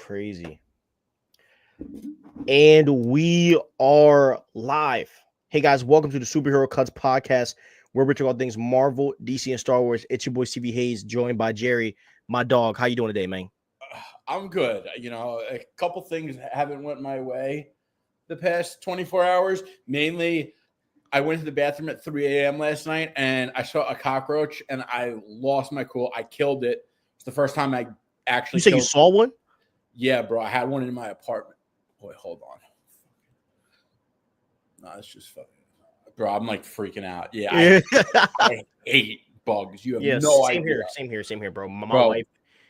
crazy. And we are live. Hey guys, welcome to the Superherocuts podcast, where we talk about things Marvel, DC, and Star Wars. It's your boy CV Hayes, joined by Jerry, my dog. How you doing today, man? I'm good. You know, a couple things haven't went my way the past 24 hours. Mainly, I went to the bathroom at 3 a.m. last night, and I saw a cockroach, and I lost my cool. I killed it. It's the first time I actually. You say you saw one? Yeah, bro. I had one in my apartment. Boy, hold on. No, it's just fucking. Bro, I'm like freaking out. Yeah, I hate bugs. You have no idea. Same here, bro. My wife,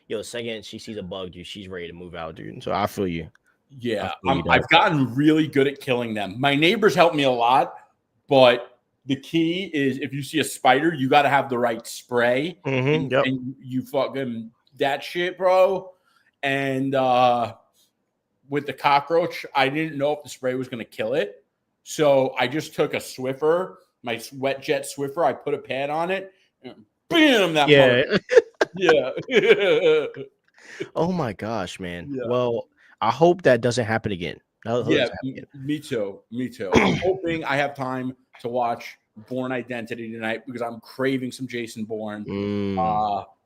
the second she sees a bug, dude, she's ready to move out, dude. So I feel you. Yeah, I've gotten really good at killing them. My neighbors help me a lot, but the key is if you see a spider, you got to have the right spray. And you fucking that shit, bro. And with the cockroach, I didn't know if the spray was going to kill it. So I just took a Swiffer, my wet jet Swiffer. I put a pad on it, and bam, that yeah. Oh my gosh, man. Yeah. Well, I hope that doesn't happen again. Me too. I'm hoping I have time to watch Bourne Identity tonight because I'm craving some Jason Bourne.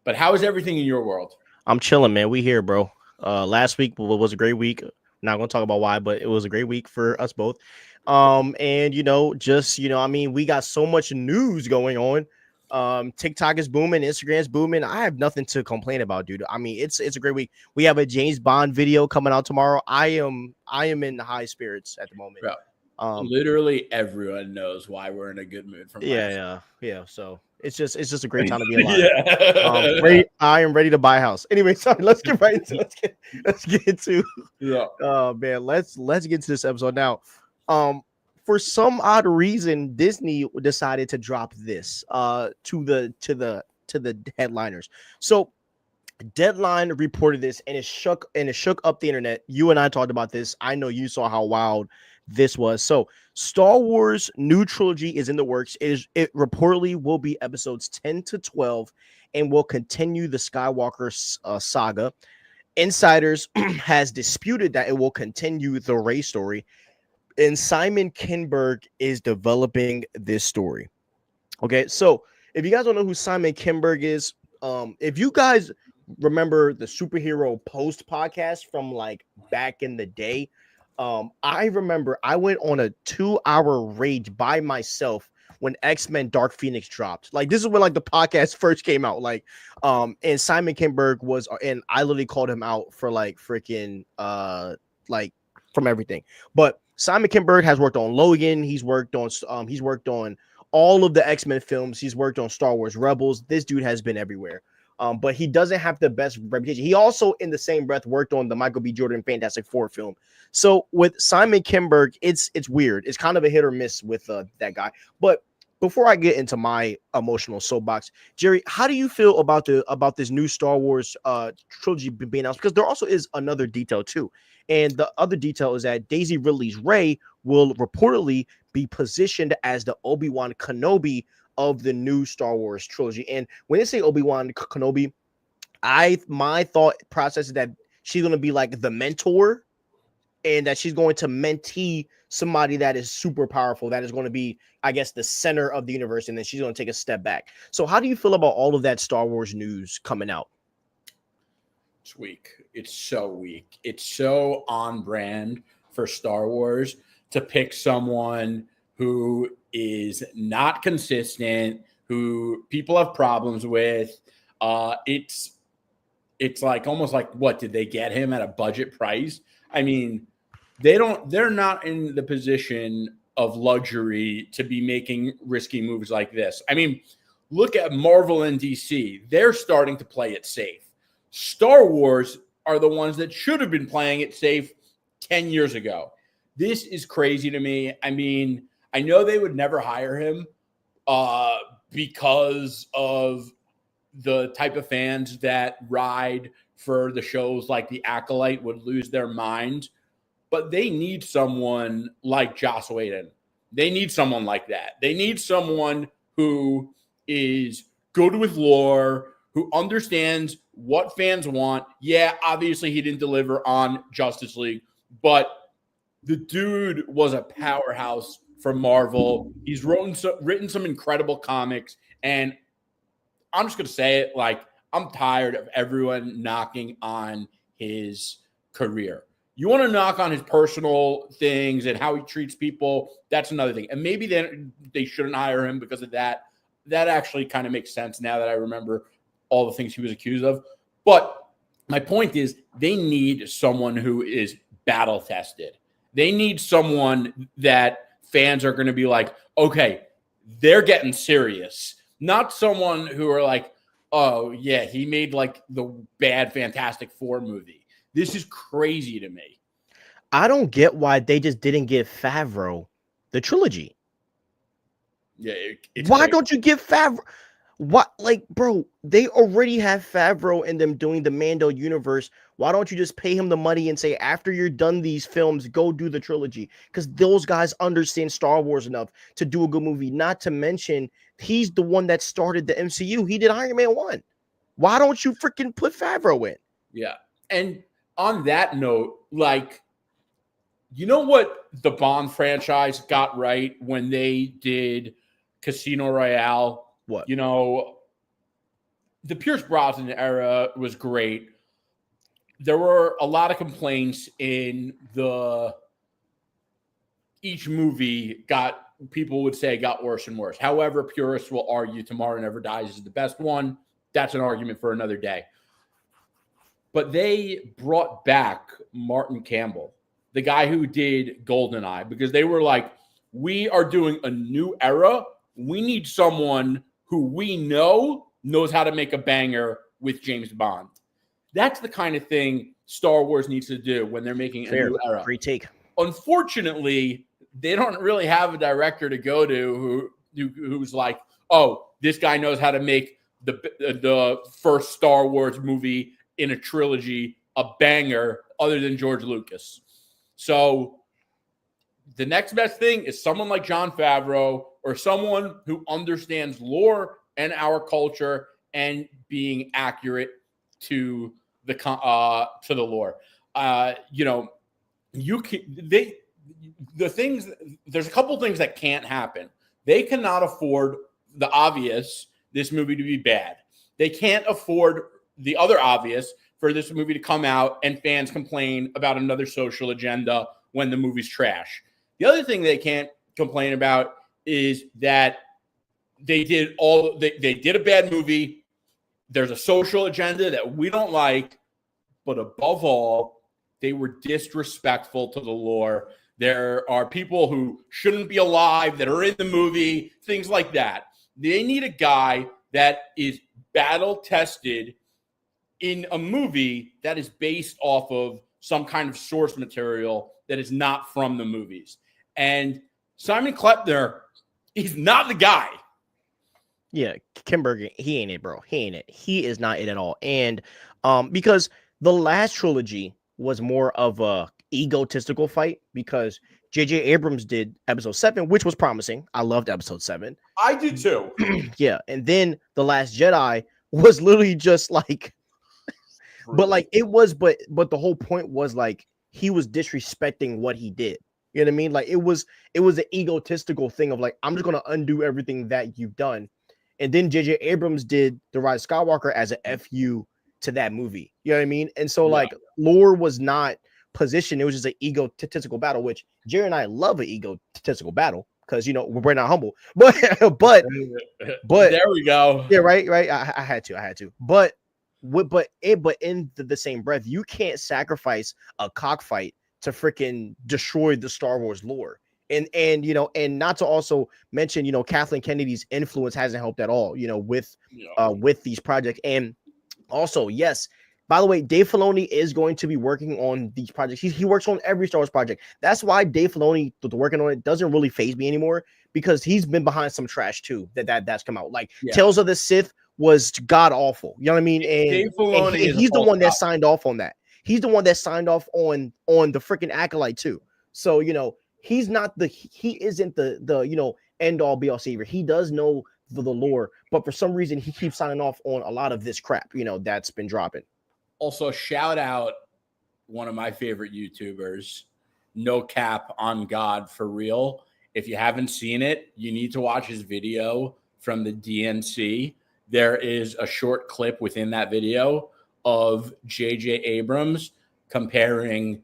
But how is everything in your world? I'm chilling, man. We here, bro. Last week was a great week. Not gonna talk about why, but it was a great week for us both. And we got so much news going on. TikTok is booming, Instagram's booming. I have nothing to complain about, dude. I mean, it's a great week. We have a James Bond video coming out tomorrow. I am in high spirits at the moment. Bro, literally everyone knows why we're in a good mood from yeah. So it's just a great time to be alive. I am ready to buy a house. Anyway, sorry, let's get right into let's get into let's get to this episode now. For some odd reason, Disney decided to drop this to the headliners. So Deadline reported this, and it shook up the internet. You and I talked about this. I know you saw how wild this was. So Star Wars new trilogy is in the works. It reportedly will be episodes 10 to 12 and will continue the Skywalker saga. Insiders has disputed that it will continue the Rey story. And Simon Kinberg is developing this story. Okay, so if you guys don't know who Simon Kinberg is, if you guys remember the Superhero Post podcast from like back in the day, I remember I went on a 2-hour rage by myself when X-Men Dark Phoenix dropped. Like, this is when like the podcast first came out. Like, and Simon Kinberg was, and I literally called him out for like freaking like from everything. But Simon Kinberg has worked on Logan. He's worked on all of the X-Men films. He's worked on Star Wars Rebels. This dude has been everywhere. But he doesn't have the best reputation. He also, in the same breath, worked on the Michael B. Jordan Fantastic Four film. So with Simon Kinberg, it's weird. It's kind of a hit or miss with that guy. But before I get into my emotional soapbox, Jerry, how do you feel about this new Star Wars trilogy being announced? Because there also is another detail too. And the other detail is that Daisy Ridley's Rey will reportedly be positioned as the Obi-Wan Kenobi of the new Star Wars trilogy. And when they say Obi-Wan Kenobi, my thought process is that she's going to be like the mentor and that she's going to mentee somebody that is super powerful, that is going to be, I guess, the center of the universe, and then she's going to take a step back. So how do you feel about all of that Star Wars news coming out? It's weak. It's so weak. It's so on brand for Star Wars to pick someone who is not consistent, who people have problems with. It's like almost like, what, did they get him at a budget price? I mean, they're not in the position of luxury to be making risky moves like this. I mean, look at Marvel and DC. They're starting to play it safe. Star Wars are the ones that should have been playing it safe 10 years ago. This is crazy to me. I mean, I know they would never hire him because of the type of fans that ride for the shows like The Acolyte would lose their mind. But they need someone like Joss Whedon. They need someone like that. They need someone who is good with lore, who understands what fans want. Yeah, obviously he didn't deliver on Justice League, but the dude was a powerhouse for Marvel. He's written some incredible comics, and I'm just going to say it, like, I'm tired of everyone knocking on his career. You want to knock on his personal things and how he treats people, that's another thing. And maybe they shouldn't hire him because of that. That actually kind of makes sense now that I remember all the things he was accused of. But my point is, they need someone who is battle tested. They need someone that fans are going to be like, okay, they're getting serious. Not someone who are like, oh, yeah, he made like the bad Fantastic Four movie. This is crazy to me. I don't get why they just didn't give Favreau the trilogy. Yeah, why crazy. Don't you give Favreau? What, like, bro, they already have Favreau and them doing the Mando universe. Why don't you just pay him the money and say, after you're done these films, go do the trilogy? Because those guys understand Star Wars enough to do a good movie. Not to mention, he's the one that started the MCU. He did Iron Man 1. Why don't you freaking put Favreau in? Yeah. And on that note, like, you know what the Bond franchise got right when they did Casino Royale? What? You know, the Pierce Brosnan era was great. There were a lot of complaints in each movie people would say got worse and worse. However, purists will argue Tomorrow Never Dies is the best one. That's an argument for another day. But they brought back Martin Campbell, the guy who did GoldenEye, because they were like, we are doing a new era. We need someone who we know knows how to make a banger with James Bond. That's the kind of thing Star Wars needs to do when they're making a new era. Great take. Unfortunately, they don't really have a director to go to who's like, oh, this guy knows how to make the first Star Wars movie in a trilogy a banger other than George Lucas. So the next best thing is someone like Jon Favreau or someone who understands lore and our culture and being accurate to the lore. There's a couple things that can't happen. They cannot afford the obvious, this movie to be bad. They can't afford the other obvious, for this movie to come out and fans complain about another social agenda when the movie's trash. The other thing they can't complain about is that they did a bad movie. There's a social agenda that we don't like, but above all, they were disrespectful to the lore. There are people who shouldn't be alive that are in the movie, things like that. They need a guy that is battle tested in a movie that is based off of some kind of source material that is not from the movies. And Simon Klepner, he's not the guy. Yeah, Kimberger, he ain't it, bro. He ain't it. He is not it at all. And because the last trilogy was more of a egotistical fight, because J.J. Abrams did episode 7, which was promising. I loved episode 7. I did too. Yeah, and then The Last Jedi was literally just like, but like it was, but the whole point was like he was disrespecting what he did. You know what I mean? Like it was an egotistical thing of like, I'm just gonna undo everything that you've done. And then J.J. Abrams did The Rise of Skywalker as a FU to that movie. You know what I mean? And so like lore was not positioned. It was just an egotistical battle, which Jerry and I love an egotistical battle because, you know, we're not humble. But there we go. Yeah, right. I had to. But in the same breath, you can't sacrifice a cockfight to freaking destroy the Star Wars lore. And you know, and not to also mention, you know, Kathleen Kennedy's influence hasn't helped at all, you know, with these projects. And also, yes, by the way, Dave Filoni is going to be working on these projects. He works on every Star Wars project. That's why Dave Filoni working on it doesn't really faze me anymore, because he's been behind some trash too that's come out. Like Tales of the Sith was god awful. You know what I mean? And Dave Filoni and he's the one that signed off on that. He's the one that signed off on the freaking Acolyte too. So, you know, he isn't the you know, end all be all savior. He does know the lore, but for some reason he keeps signing off on a lot of this crap, that's been dropping. Also, shout out one of my favorite YouTubers, No Cap on God for Real. If you haven't seen it, you need to watch his video from the DNC. There is a short clip within that video of J.J. Abrams comparing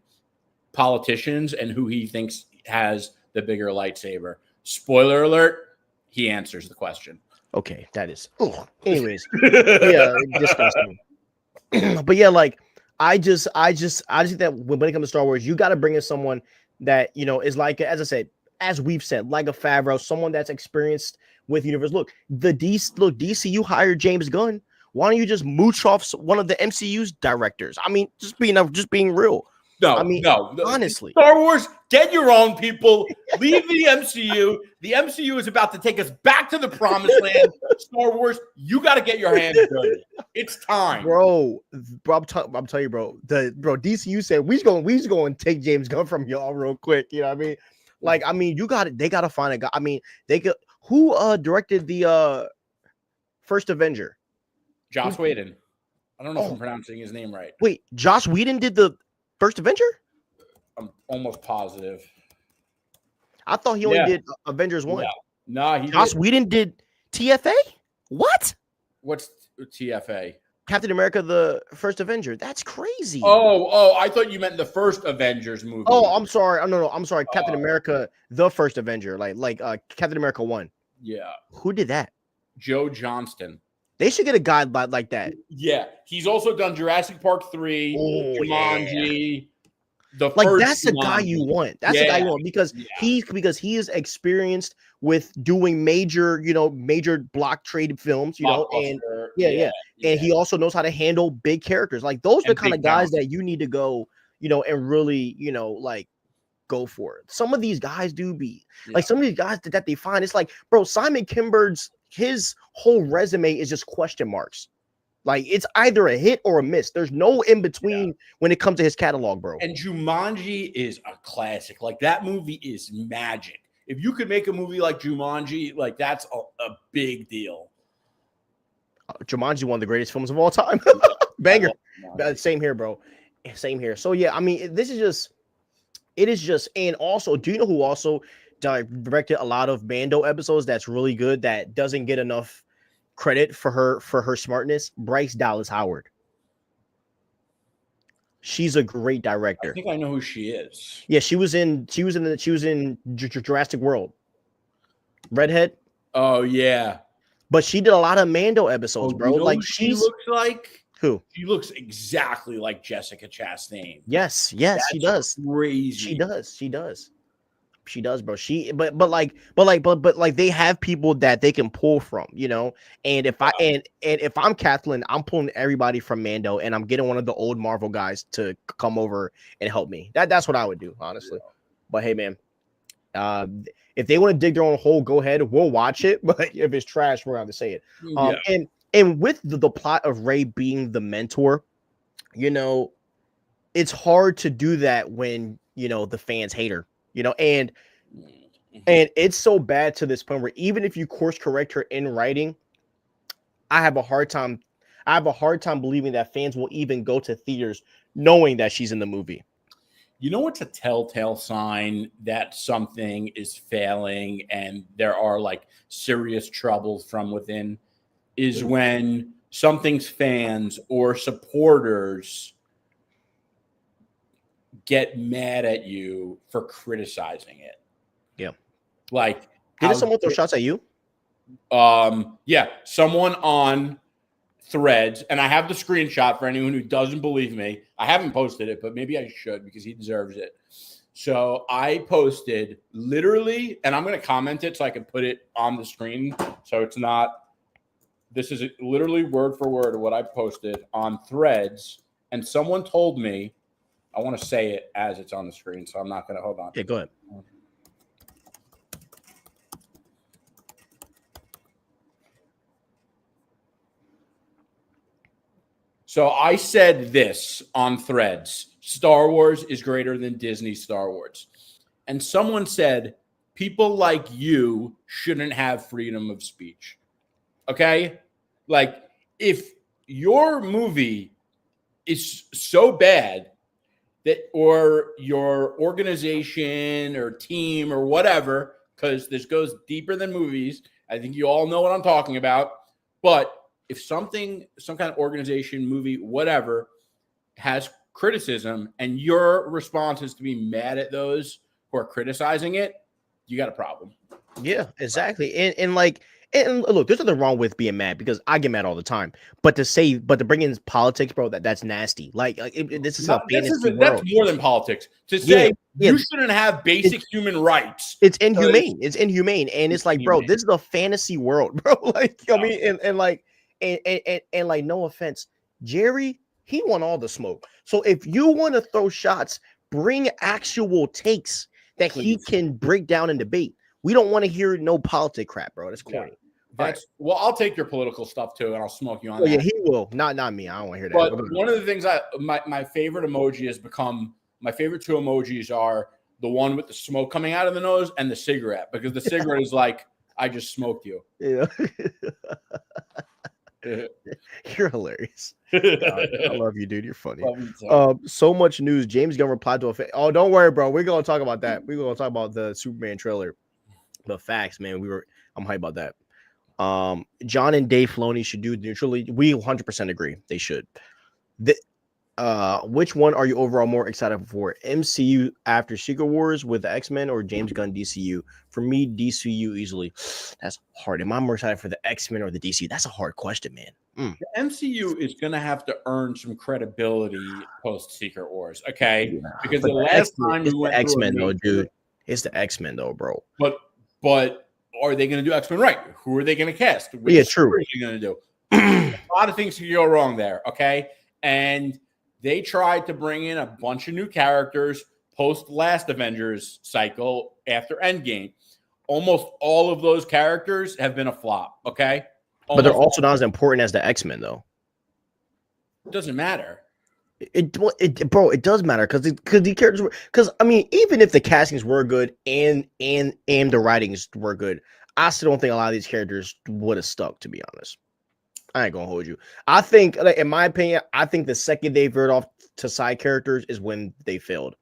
politicians and who he thinks has the bigger lightsaber. Spoiler alert, he answers the question. Okay, that is. Anyways, yeah, disgusting. But yeah, like I just think that when it comes to Star Wars, you got to bring in someone that is like, as I said, as we've said, like a Favreau, someone that's experienced with universe. Look, DCU hired James Gunn. Why don't you just mooch off one of the MCU's directors? I mean, just being real. No, honestly, Star Wars, get your own people. Leave the MCU. The MCU is about to take us back to the promised land. Star Wars, you got to get your hands dirty. It's time, bro. I'm telling you, bro. DCU said we just going to take James Gunn from y'all real quick. You know what I mean? Like, I mean, they got to find a guy. I mean, who directed the first Avenger? Joss Whedon. I don't know if I'm pronouncing his name right. Wait, Joss Whedon did the first Avenger? I'm almost positive. I thought he only did Avengers 1. No, Joss Whedon did TFA? What? What's TFA? Captain America, the first Avenger. That's crazy. Oh, I thought you meant the first Avengers movie. Oh, I'm sorry. No, I'm sorry. Captain America, the first Avenger, like Captain America 1. Yeah. Who did that? Joe Johnston. They should get a guy like that. Yeah. He's also done Jurassic Park 3, Jumanji. That's the guy you want. That's the guy you want because he is experienced with doing major block trade films, and he also knows how to handle big characters. Like those are the kind of guys that you need to go, and really, like go for it. Some of these guys do be like some of these guys that they find. It's like, bro, Simon Kinberg's his whole resume is just question marks. Like it's either a hit or a miss. There's no in between when it comes to his catalog, bro. And Jumanji is a classic. Like that movie is magic. If you could make a movie like Jumanji, like that's a big deal. Jumanji, one of the greatest films of all time. Banger. Same here, bro. Same here. So yeah, I mean, it is just, and also, do you know who also directed a lot of Mando episodes that's really good that doesn't get enough credit for her smartness? Bryce Dallas Howard. She's a great director. I think I know who she is. Yeah, she was in Jurassic World. Redhead. Oh yeah. But she did a lot of Mando episodes, bro. Like she looks like who? She looks exactly like Jessica Chastain. Yes, she does. Crazy. She does, bro. But they have people that they can pull from, And if I'm Kathleen, I'm pulling everybody from Mando, and I'm getting one of the old Marvel guys to come over and help me. That's what I would do, honestly. Yeah. But hey, man, if they want to dig their own hole, go ahead. We'll watch it. But if it's trash, we're going to say it. And with the plot of Rey being the mentor, it's hard to do that when the fans hate her. And it's so bad to this point where even if you course correct her in writing, I have a hard time believing that fans will even go to theaters knowing that she's in the movie. You know what's a telltale sign that something is failing and there are like serious troubles from within is when something's fans or supporters get mad at you for criticizing it. Yeah. Like, did someone throw shots at you? Yeah, someone on Threads, and I have the screenshot for anyone who doesn't believe me. I haven't posted it, but maybe I should because he deserves it. So I posted literally, and I'm going to comment it so I can put it on the screen. So it's not, this is literally word for word of what I posted on Threads. And someone told me, I want to say it as it's on the screen, so I'm not going to hold on. Yeah, go ahead. So I said this on Threads: Star Wars is greater than Disney Star Wars. And someone said, people like you shouldn't have freedom of speech. Okay, like if your movie is so bad that, or your organization or team or whatever, because this goes deeper than movies. I think you all know what I'm talking about. But if some kind of organization, movie, whatever, has criticism and your response is to be mad at those who are criticizing it, you got a problem. Yeah, exactly. And look, there's nothing wrong with being mad because I get mad all the time. But to bring in politics, bro, that's nasty. This is a fantasy world. That's more than politics. To say you shouldn't have basic human rights. It's inhumane. It's inhumane. And it's like, bro, this is a fantasy world, bro. I mean, and like, no offense, Jerry, he won all the smoke. So if you want to throw shots, bring actual takes that he can break down and debate. We don't want to hear no politic crap, bro. That's corny. Well, I'll take your political stuff too, and I'll smoke you on that. Yeah, he will. Not me. I don't want to hear that. But one of the things my favorite emoji has become, my favorite two emojis are the one with the smoke coming out of the nose and the cigarette, because the cigarette is like, I just smoked you. Yeah. You're hilarious. I love you, dude. You're funny. So much news. James Gunn replied to oh, don't worry, bro. We're gonna talk about that. We're gonna talk about the Superman trailer. The facts, man. I'm hyped about that. John and Dave Filoni should do neutrally. We 100% agree. They should. Which one are you overall more excited for? MCU after Secret Wars with the X-Men or James Gunn DCU? For me, DCU easily. That's hard. Am I more excited for the X-Men or the DCU? That's a hard question, man. The MCU is going to have to earn some credibility post Secret Wars, okay? Yeah. Because the last time we went X-Men, though, dude. It's the X-Men, though, bro. But are they going to do X-Men right? Who are they going to cast? Which true. What are they going to do? A lot of things can go wrong there, okay? And they tried to bring in a bunch of new characters post last Avengers cycle after Endgame. Almost all of those characters have been a flop, okay? But they're also not as important as the X-Men, though. It doesn't matter. It does matter because the characters were, because I mean, even if the castings were good and the writings were good, I still don't think a lot of these characters would have stuck, to be honest. I ain't gonna hold you. I think, in my opinion, the second they veered off to side characters is when they failed.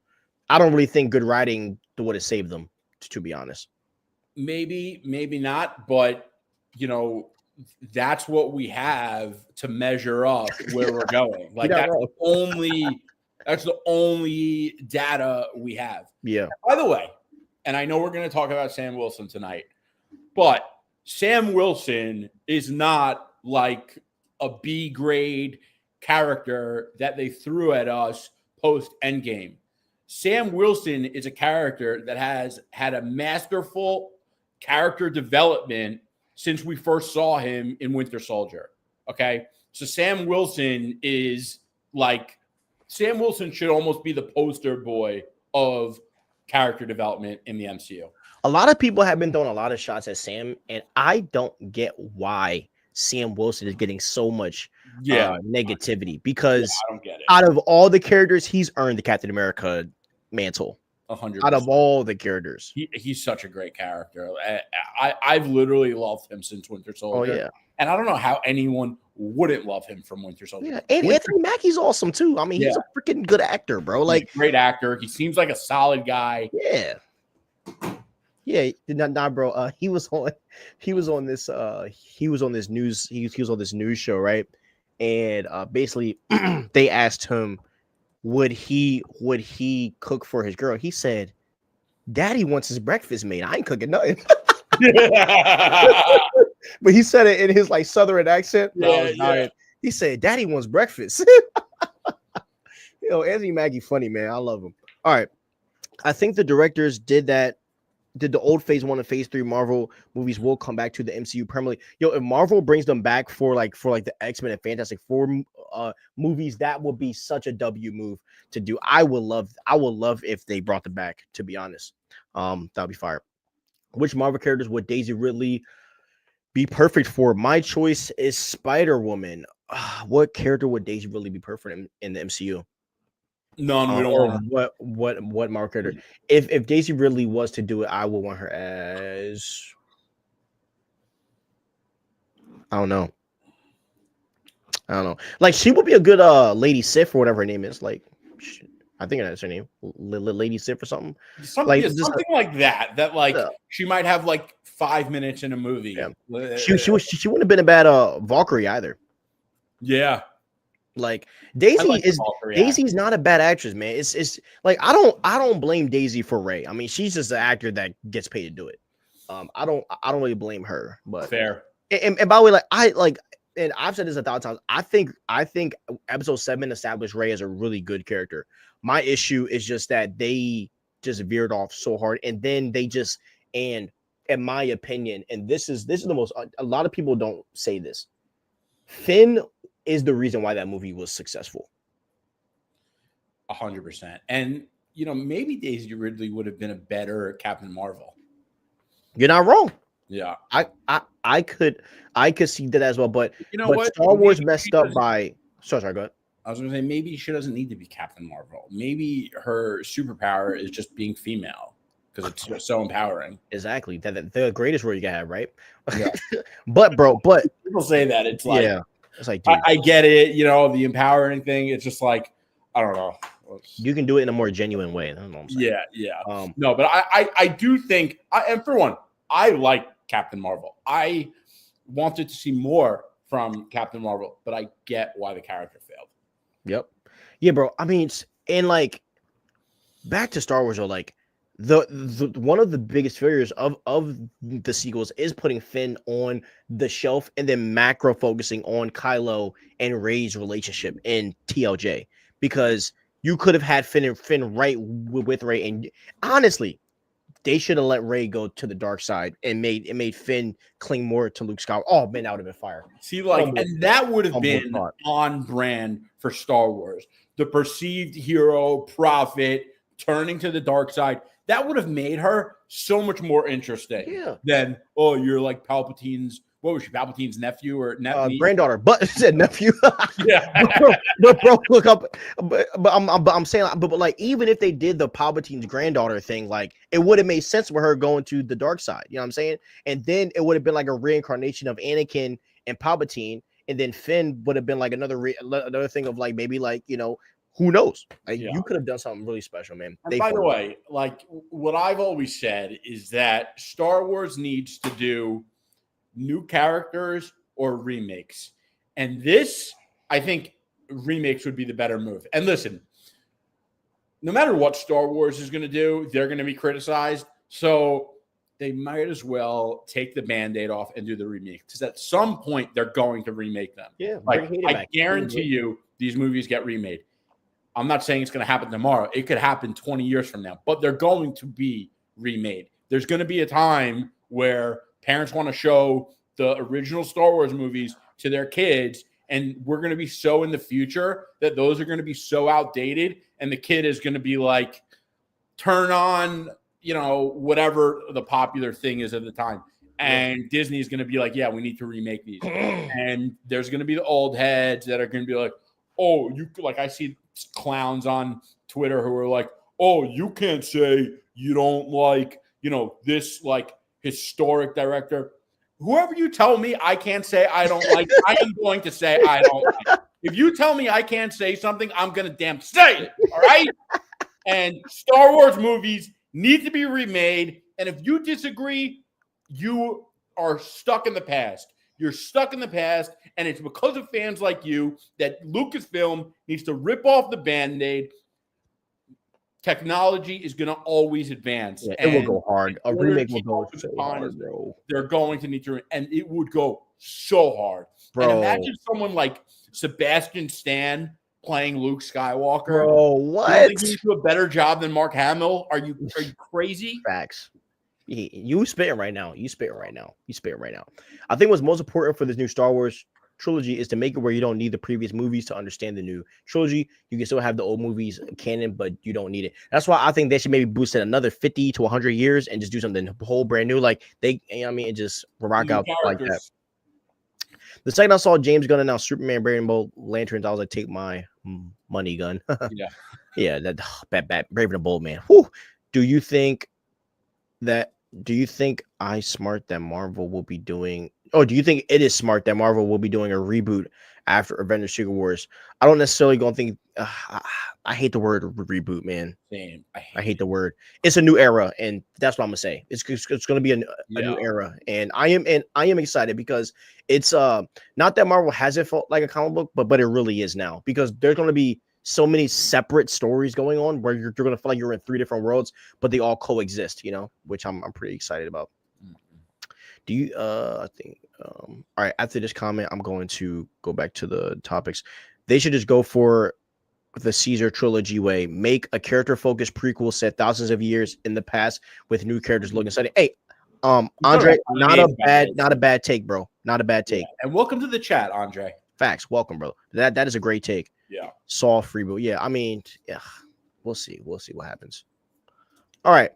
I don't really think good writing would have saved them, to be honest. Maybe not, but that's what we have to measure up where we're going. Like that's the only data we have. Yeah. And by the way, and I know we're going to talk about Sam Wilson tonight, but Sam Wilson is not like a B grade character that they threw at us post Endgame. Sam Wilson is a character that has had a masterful character development since we first saw him in Winter Soldier. Okay. So Sam Wilson should almost be the poster boy of character development in the MCU. A lot of people have been throwing a lot of shots at Sam, and I don't get why Sam Wilson is getting so much negativity, because I don't get it. Out of all the characters, he's earned the Captain America mantle. 100%. Out of all the characters, he's such a great character. I've literally loved him since Winter Soldier. Oh yeah, and I don't know how anyone wouldn't love him from Winter Soldier. Yeah, and Anthony Mackie's awesome too. I mean, he's a freaking good actor, bro. Like, he's a great actor. He seems like a solid guy. Yeah, nah, bro. He was on this news show, right? And basically, they asked him, would he cook for his girl? He said, "Daddy wants his breakfast made. I ain't cooking nothing." But he said it in his like Southern accent. He said, "Daddy wants breakfast." Anthony Mackie, funny man. I love him. All right, I think the directors did that. Did the old phase 1 and phase 3 Marvel movies will come back to the MCU permanently? If Marvel brings them back for the X-Men and Fantastic Four movies, that would be such a W move to do. I would love if they brought them back, to be honest. That'd be fire. Which Marvel characters would Daisy Ridley be perfect for? My choice is Spider-Woman. What character would Daisy Ridley be perfect in the MCU? None. We don't want what Marvel character. If Daisy Ridley was to do it, I would want her as. I don't know. Like, she would be a good Lady Sith or whatever her name is. Like, I think that's her name, Lady Sith or something. Something like that. That like she might have like 5 minutes in a movie. Yeah. She wouldn't have been a bad Valkyrie either. Yeah. Like Daisy's not a bad actress, man. It's like I don't blame Daisy for Rey. I mean, she's just an actor that gets paid to do it. I don't really blame her, but fair. And by the way, and I've said this 1,000 times. I think episode 7 established Rey as a really good character. My issue is just that they just veered off so hard, and then in my opinion, and this is the most, a lot of people don't say this. Finn is the reason why that movie was successful. 100%. And maybe Daisy Ridley would have been a better Captain Marvel. You're not wrong. Yeah. I could see that as well, but what? Star Wars messed up by sorry, go ahead. I was gonna say maybe she doesn't need to be Captain Marvel. Maybe her superpower is just being female because it's so empowering. Exactly. That the greatest role you can have, right? Yeah. but people say that it's like, yeah, it's like, dude, I get it, the empowering thing. It's just like, I don't know. You can do it in a more genuine way. That's what I'm saying. Yeah. No, but I do think, and for one, I like Captain Marvel. I wanted to see more from Captain Marvel, but I get why the character failed. Yep. Yeah, bro. I mean, and like back to Star Wars, though, like the one of the biggest failures of the sequels is putting Finn on the shelf and then macro focusing on Kylo and Rey's relationship in TLJ, because you could have had Finn right with Rey, and honestly, they should have let Rey go to the dark side and made Finn cling more to Luke Skywalker. Oh man, that would have been fire. See, and that would have been on brand for Star Wars. The perceived hero, prophet, turning to the dark side. That would have made her so much more interesting than, you're like Palpatine's. What was she, Palpatine's nephew or granddaughter? But said nephew. Yeah, but bro, look up. But I'm saying, but like, even if they did the Palpatine's granddaughter thing, like, it would have made sense with her going to the dark side. You know what I'm saying? And then it would have been like a reincarnation of Anakin and Palpatine, and then Finn would have been like another thing of like maybe like who knows? Like, you could have done something really special, man. And by the way, like what I've always said is that Star Wars needs to do new characters or remakes. And this, I think remakes would be the better move. And listen, no matter what Star Wars is going to do, they're going to be criticized. So they might as well take the Band-Aid off and do the remake. Because at some point, they're going to remake them. Yeah, like, I guarantee you these movies get remade. I'm not saying it's going to happen tomorrow. It could happen 20 years from now. But they're going to be remade. There's going to be a time where parents want to show the original Star Wars movies to their kids, and we're going to be so in the future that those are going to be so outdated, and the kid is going to be like, turn on, whatever the popular thing is at the time. And Disney is going to be like, yeah, we need to remake these. And there's going to be the old heads that are going to be like, oh, I see clowns on Twitter who are like, oh, you can't say you don't like, this like historic director. Whoever you tell me I can't say I don't like, I am going to say I don't like. If you tell me I can't say something, I'm going to damn say it. All right. And Star Wars movies need to be remade. And if you disagree, you are stuck in the past. You're stuck in the past. And it's because of fans like you that Lucasfilm needs to rip off the Band-Aid. Technology is going to always advance. Yeah, it will go hard. A remake will go so hard, bro. They're going to need to, and it would go so hard. Bro. And imagine someone like Sebastian Stan playing Luke Skywalker. Bro, what? You think you do a better job than Mark Hamill? Are you crazy? Facts. You spitting right now. I think what's most important for this new Star Wars trilogy is to make it where you don't need the previous movies to understand the new trilogy. You can still have the old movies canon, but you don't need it. That's why I think they should maybe boost it another 50 to 100 years and just do something whole brand new. Like and just rock out like that. The second I saw James Gunn announce Superman Brave and Lanterns, I was like, take my money, gun. Yeah, that Brave and Bold, man. Whew. Do you think I smart that Marvel will be doing Oh, do you think it is smart that Marvel will be doing a reboot after Avengers Secret Wars? I don't necessarily gonna think. I hate the word reboot, man. Same. I hate the word. It's a new era, and that's what I'm gonna say. It's gonna be a new era, and I am excited because it's not that Marvel hasn't felt like a comic book, but it really is now, because there's gonna be so many separate stories going on where you're gonna feel like you're in 3 different worlds, but they all coexist, which I'm pretty excited about. Do you I think all right, after this comment, I'm going to go back to the topics. They should just go for the Caesar trilogy way. Make a character-focused prequel set thousands of years in the past with new characters looking sunny. Hey, Andre, not a bad take, bro. Not a bad take. Yeah. And welcome to the chat, Andre. Facts. Welcome, bro. That is a great take. Yeah. Soft reboot. Yeah, I mean, yeah. We'll see. We'll see what happens. All right.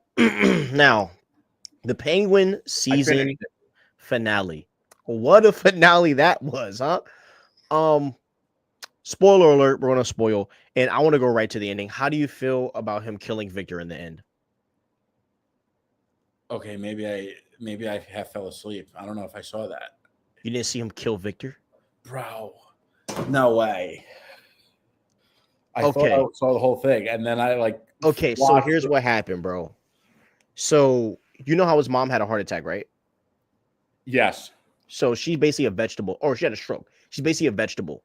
Now, the Penguin season finale. What a finale that was, huh? Spoiler alert, we're gonna spoil, and I want to go right to the ending. How do you feel about him killing Victor in the end? Okay, maybe I have fell asleep. I don't know if I saw that. You didn't see him kill Victor? Bro, no way. I thought I saw the whole thing, and then I Okay, so here's what happened, bro. So you know how his mom had a heart attack, right? Yes. So she's basically a vegetable, or she had a stroke. She's basically a vegetable.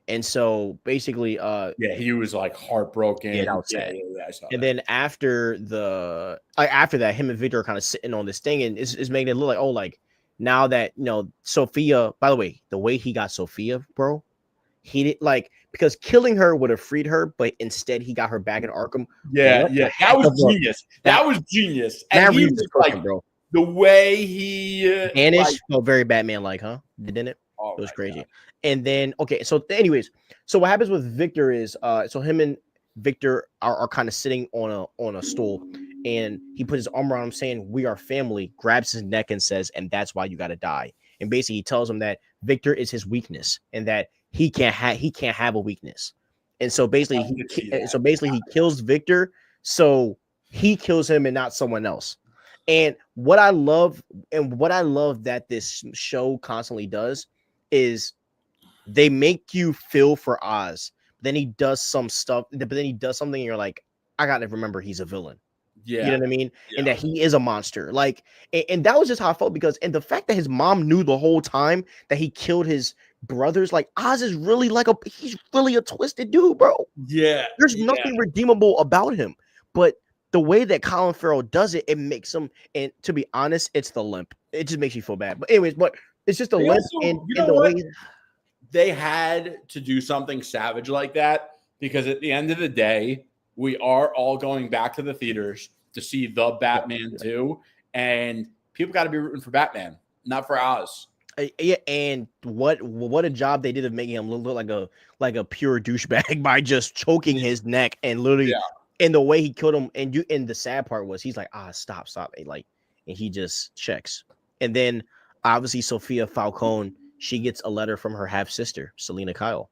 And so basically, he was like heartbroken. Yeah, I saw and that. then after that, him and Victor are kind of sitting on this thing, and it's making it look like, now that Sophia. By the way he got Sophia, bro, he did because killing her would have freed her, but instead he got her back in Arkham. Yeah, that was genius. That was genius. And he was like, bro, the way he vanished felt very Batman-like, huh? Didn't it? It was crazy. God. And then, okay, so anyways, so what happens with Victor is, so him and Victor are kind of sitting on a stool, and he puts his arm around him saying, "We are family," grabs his neck and says, "And that's why you got to die." And basically he tells him that Victor is his weakness and that he can't have a weakness. And so basically he kills Victor, so he kills him and not someone else. And what I love that this show constantly does is they make you feel for Oz. Then he does some stuff, but then he does something, and you're like, I gotta remember he's a villain. Yeah, you know what I mean? Yeah. And that he is a monster. And that was just how I felt, because the fact that his mom knew the whole time that he killed his brothers, Oz is really he's really a twisted dude, bro. Yeah, there's nothing redeemable about him, but the way that Colin Farrell does it, it makes him. And to be honest, it's the limp. It just makes you feel bad. But anyways, it's just a limp. And the way they had to do something savage like that, because at the end of the day, we are all going back to the theaters to see the Batman 2, and people got to be rooting for Batman, not for Oz. Yeah, and what a job they did of making him look like a pure douchebag by just choking his neck and literally, and the way he killed him. And the sad part was he's like, stop, and he just checks. And then obviously Sophia Falcone, she gets a letter from her half sister Selena Kyle.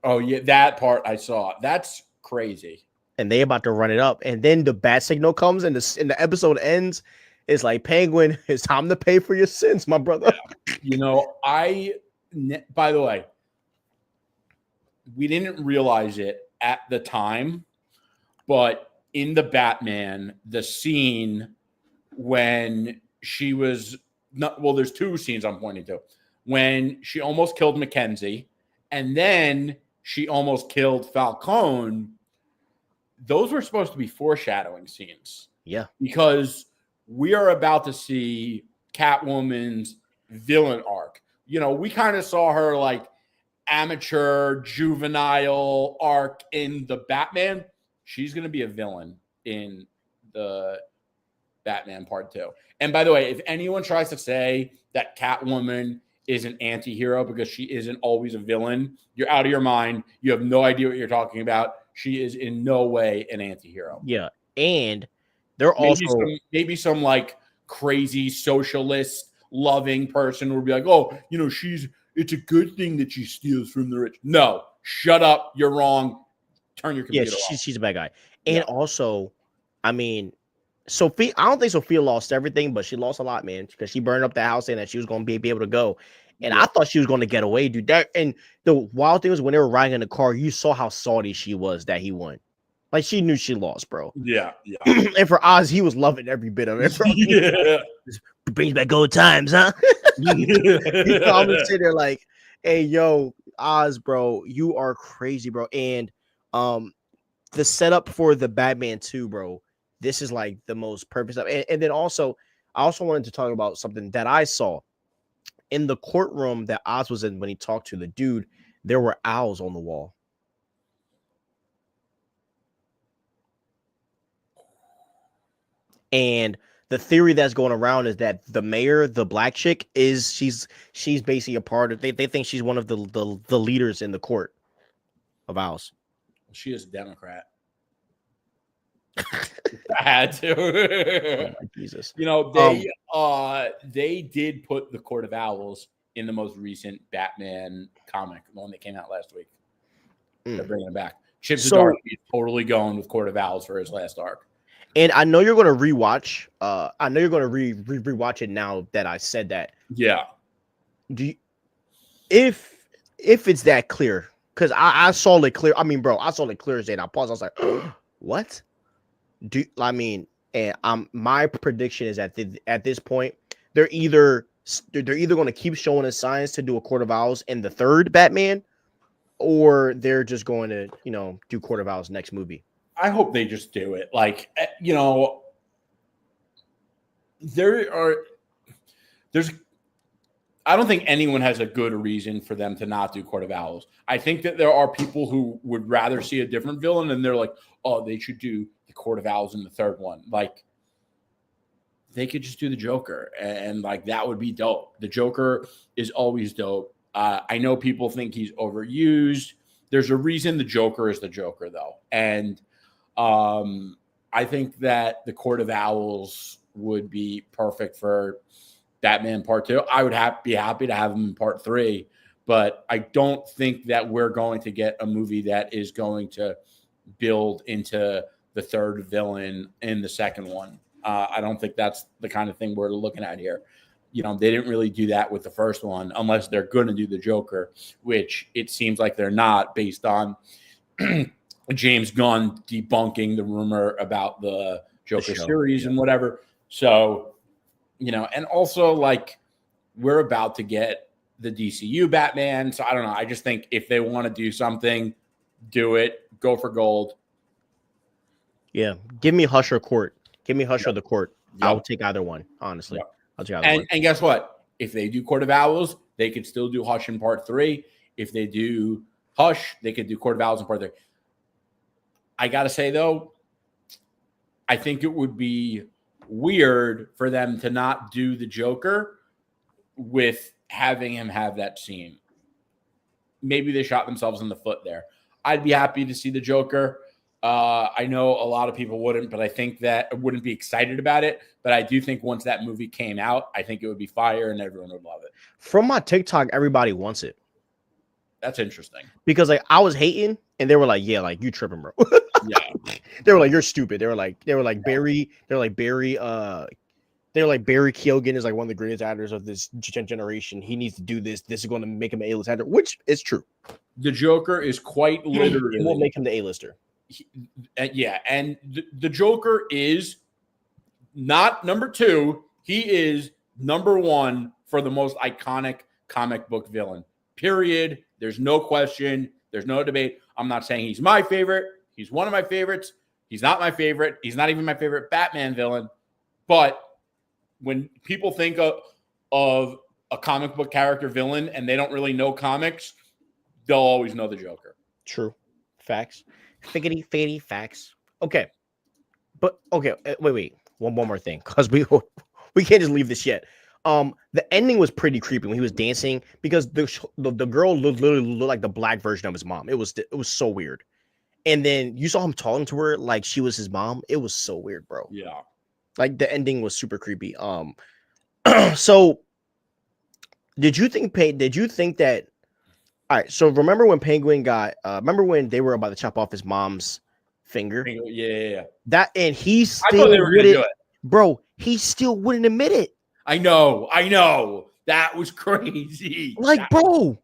Oh yeah, that part I saw. That's crazy. And they about to run it up, and then the bat signal comes, and the episode ends. It's like, Penguin, it's time to pay for your sins, my brother. By the way, we didn't realize it at the time, but in the Batman, the scene when she was there's 2 scenes I'm pointing to. When she almost killed Mackenzie, and then she almost killed Falcone. Those were supposed to be foreshadowing scenes. Yeah. Because we are about to see Catwoman's villain arc. We kind of saw her amateur, juvenile arc in the Batman. She's going to be a villain in the Batman Part 2. And by the way, if anyone tries to say that Catwoman is an anti-hero because she isn't always a villain, you're out of your mind. You have no idea what you're talking about. She is in no way an anti-hero. Yeah. And they're maybe some crazy socialist loving person would be like, oh, it's a good thing that she steals from the rich. No, shut up. You're wrong. Turn your computer off. She's a bad guy. And also, I mean, Sophia, I don't think Sophia lost everything, but she lost a lot, man, because she burned up the house saying that she was going to be able to go. And I thought she was going to get away, dude. And the wild thing was when they were riding in the car, you saw how salty she was that he won. Like, she knew she lost, bro. Yeah. And for Oz, he was loving every bit of it, bro. It brings back old times, huh? I'm just sitting there like, hey, yo, Oz, bro, you are crazy, bro. And the setup for the Batman 2, bro, this is like the most perfect stuff. And then also, I also wanted to talk about something that I saw in the courtroom that Oz was in when he talked to the dude. There were owls on the wall. And the theory that's going around is that the mayor, the black chick, she's basically a part of. They think she's one of the leaders in the court of owls. She is a Democrat. I had to. Oh my Jesus. You know, they did put the Court of Owls in the most recent Batman comic, the one that came out last week. They're bringing it back. Chip Zdarsky is totally going with Court of Owls for his last arc. And I know you're going to rewatch. I know you're going to rewatch it now that I said that. Yeah. If it's that clear, because I saw it clear. I mean, bro, I saw it clear as day. And I paused. I was like, what? And my prediction is that at this point, they're either going to keep showing us signs to do a Court of Owls in the third Batman, or they're just going to, do Court of Owls next movie. I hope they just do it. Like, I don't think anyone has a good reason for them to not do Court of Owls. I think that there are people who would rather see a different villain, and they're like, oh, they should do the Court of Owls in the third one. Like, they could just do the Joker, and like, that would be dope. The Joker is always dope. I know people think he's overused. There's a reason the Joker is the Joker, though. And I think that the Court of Owls would be perfect for Batman Part 2. I would be happy to have him in Part 3, but I don't think that we're going to get a movie that is going to build into the third villain in the second one. I don't think that's the kind of thing we're looking at here. They didn't really do that with the first one unless they're going to do the Joker, which it seems like they're not, based on James Gunn debunking the rumor about the Joker series and whatever. So, and also, like, we're about to get the DCU Batman. So I don't know. I just think if they want to do something, do it. Go for gold. Yeah. Give me Hush or Court. Give me Hush or the Court. Yep. I'll take either one, honestly. Yep. I'll take either one. And guess what? If they do Court of Owls, they could still do Hush in Part 3. If they do Hush, they could do Court of Owls in Part 3. I got to say, though, I think it would be weird for them to not do the Joker with having him have that scene. Maybe they shot themselves in the foot there. I'd be happy to see the Joker. I know a lot of people wouldn't, but I think that wouldn't be excited about it. But I do think once that movie came out, I think it would be fire and everyone would love it. From my TikTok, everybody wants it. That's interesting. Because like I was hating and they were like, yeah, like you tripping, bro. Yeah. They were like, you're stupid. They were like Barry Keoghan is like one of the greatest actors of this generation. He needs to do this. This is going to make him an A-list actor, which is true. The Joker is quite literally. It won't make him the A-lister. Yeah, and the Joker is not number 2. He is number 1 for the most iconic comic book villain. Period. There's no question. There's no debate. I'm not saying he's my favorite. He's one of my favorites. He's not my favorite. He's not even my favorite Batman villain. But when people think of a comic book character villain and they don't really know comics, they'll always know the Joker. True. Facts. Figgity facts. Okay. But okay, wait. One more thing, because we can't just leave this yet. The ending was pretty creepy when he was dancing, because the girl literally looked like the black version of his mom. It was so weird. And then you saw him talking to her like she was his mom. It was so weird, bro. Yeah. Like the ending was super creepy. So did you think that, all right, so remember when Penguin remember when they were about to chop off his mom's finger. Yeah. That, and he still I thought they were gonna do it. Bro, he still wouldn't admit it. I know. That was crazy. Like, bro,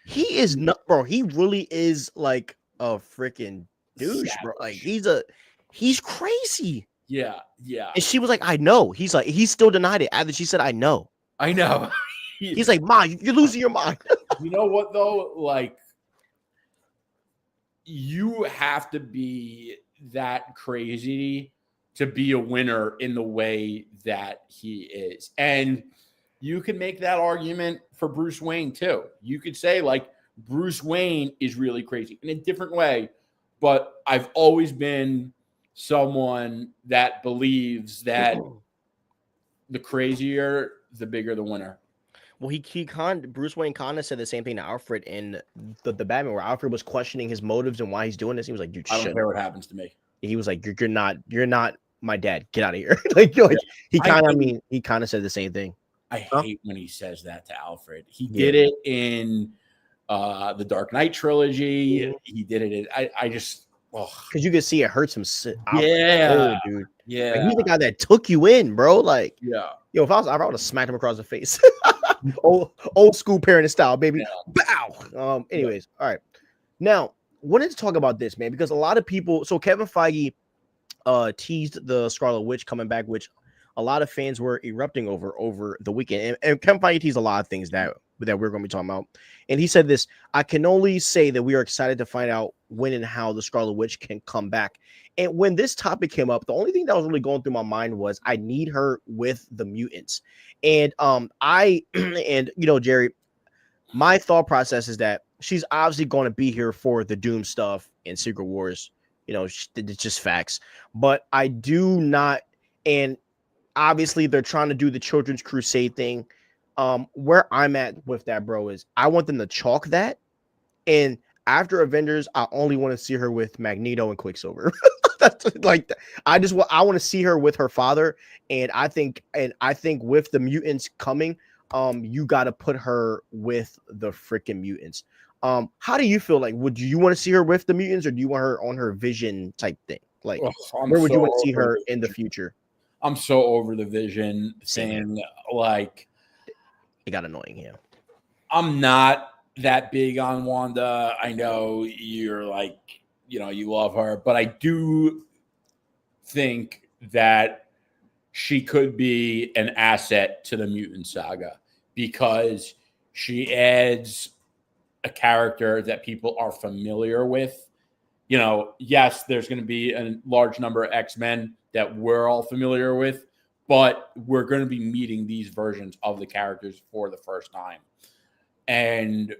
he is not, bro. He really is like a freaking douche, bro. Like, he's crazy. Yeah. And she was like, I know. He's like, he still denied it after she said, I know. He's like, Ma, you're losing your mind. You know what, though? Like, you have to be that crazy to be a winner in the way that he is. And you can make that argument for Bruce Wayne, too. You could say, like, Bruce Wayne is really crazy in a different way. But I've always been someone that believes that the crazier, the bigger the winner. Well, Bruce Wayne kind of said the same thing to Alfred in the Batman, where Alfred was questioning his motives and why he's doing this. He was like, "Dude, I don't care what happens to me." He was like, "You're not my dad. Get out of here." He kind of said the same thing. I hate when he says that to Alfred. He did it in the Dark Knight trilogy. Mm-hmm. He did it. I just because you can see it hurts him. Dude. Yeah, like, he's the guy that took you in, bro. Like, yo, if I would have smacked him across the face. old school parenting style, baby. Bow. Anyways, all right. Now, wanted to talk about this, man, because a lot of people. So Kevin Feige teased the Scarlet Witch coming back, which a lot of fans were erupting over the weekend. And Kevin Feige teased a lot of things that we're going to be talking about. And he said this: I can only say that we are excited to find out when and how the Scarlet Witch can come back. And when this topic came up, the only thing that was really going through my mind was I need her with the mutants. And Jerry, my thought process is that she's obviously going to be here for the Doom stuff in Secret Wars. It's just facts. But I do not, and obviously they're trying to do the Children's Crusade thing. Where I'm at with that, bro, is I want them to chalk that. And after Avengers, I only want to see her with Magneto and Quicksilver. That's like, I want to see her with her father. And I think with the mutants coming, you got to put her with the freaking mutants. How do you feel? Like, would you want to see her with the mutants, or do you want her on her Vision type thing? Like, where would you want to see her in the future? I'm so over the Vision thing. Like, it got annoying. Yeah, I'm not that big on Wanda. I know you're like, you love her, but I do think that she could be an asset to the mutant saga because she adds a character that people are familiar with. Yes, there's going to be a large number of X-Men that we're all familiar with, but we're going to be meeting these versions of the characters for the first time. And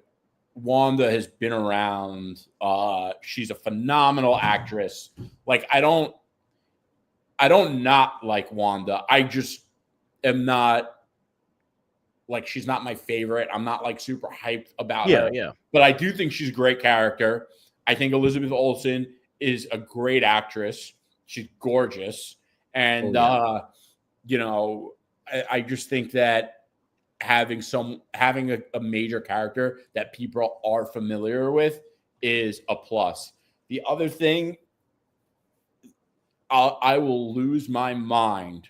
Wanda has been around. She's a phenomenal actress. Like, I don't not like Wanda. I just am not, like, she's not my favorite. I'm not like super hyped about her. Yeah. But I do think she's a great character. I think Elizabeth Olsen is a great actress. She's gorgeous. And I just think that having a major character that people are familiar with is a plus. The other thing, I will lose my mind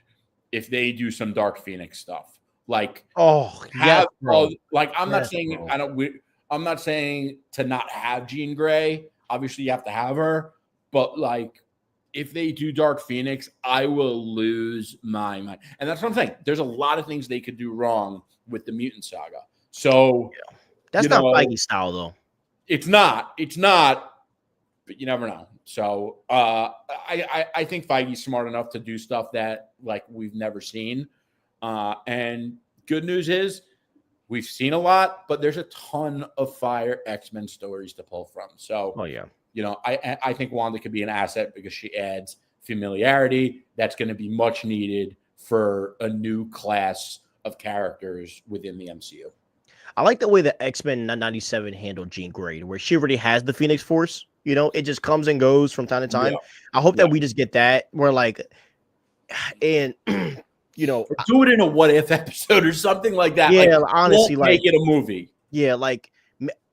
if they do some Dark Phoenix stuff. Like, I'm not saying to not have Jean Grey. Obviously, you have to have her, but like, if they do Dark Phoenix, I will lose my mind. And that's what I'm saying. There's a lot of things they could do wrong with the mutant saga. So that's not Feige style, though. It's not, but you never know. So I think Feige's smart enough to do stuff that like we've never seen. And good news is we've seen a lot, but there's a ton of fire X-Men stories to pull from. So, I think Wanda could be an asset because she adds familiarity that's going to be much needed for a new class of characters within the MCU. I like the way the X-Men 97 handled Jean Grey, where she already has the Phoenix Force. It just comes and goes from time to time. Yeah. I hope that we just get that. We're like, and do it in a what if episode or something like that. Yeah, like, honestly, make it a movie. Yeah, like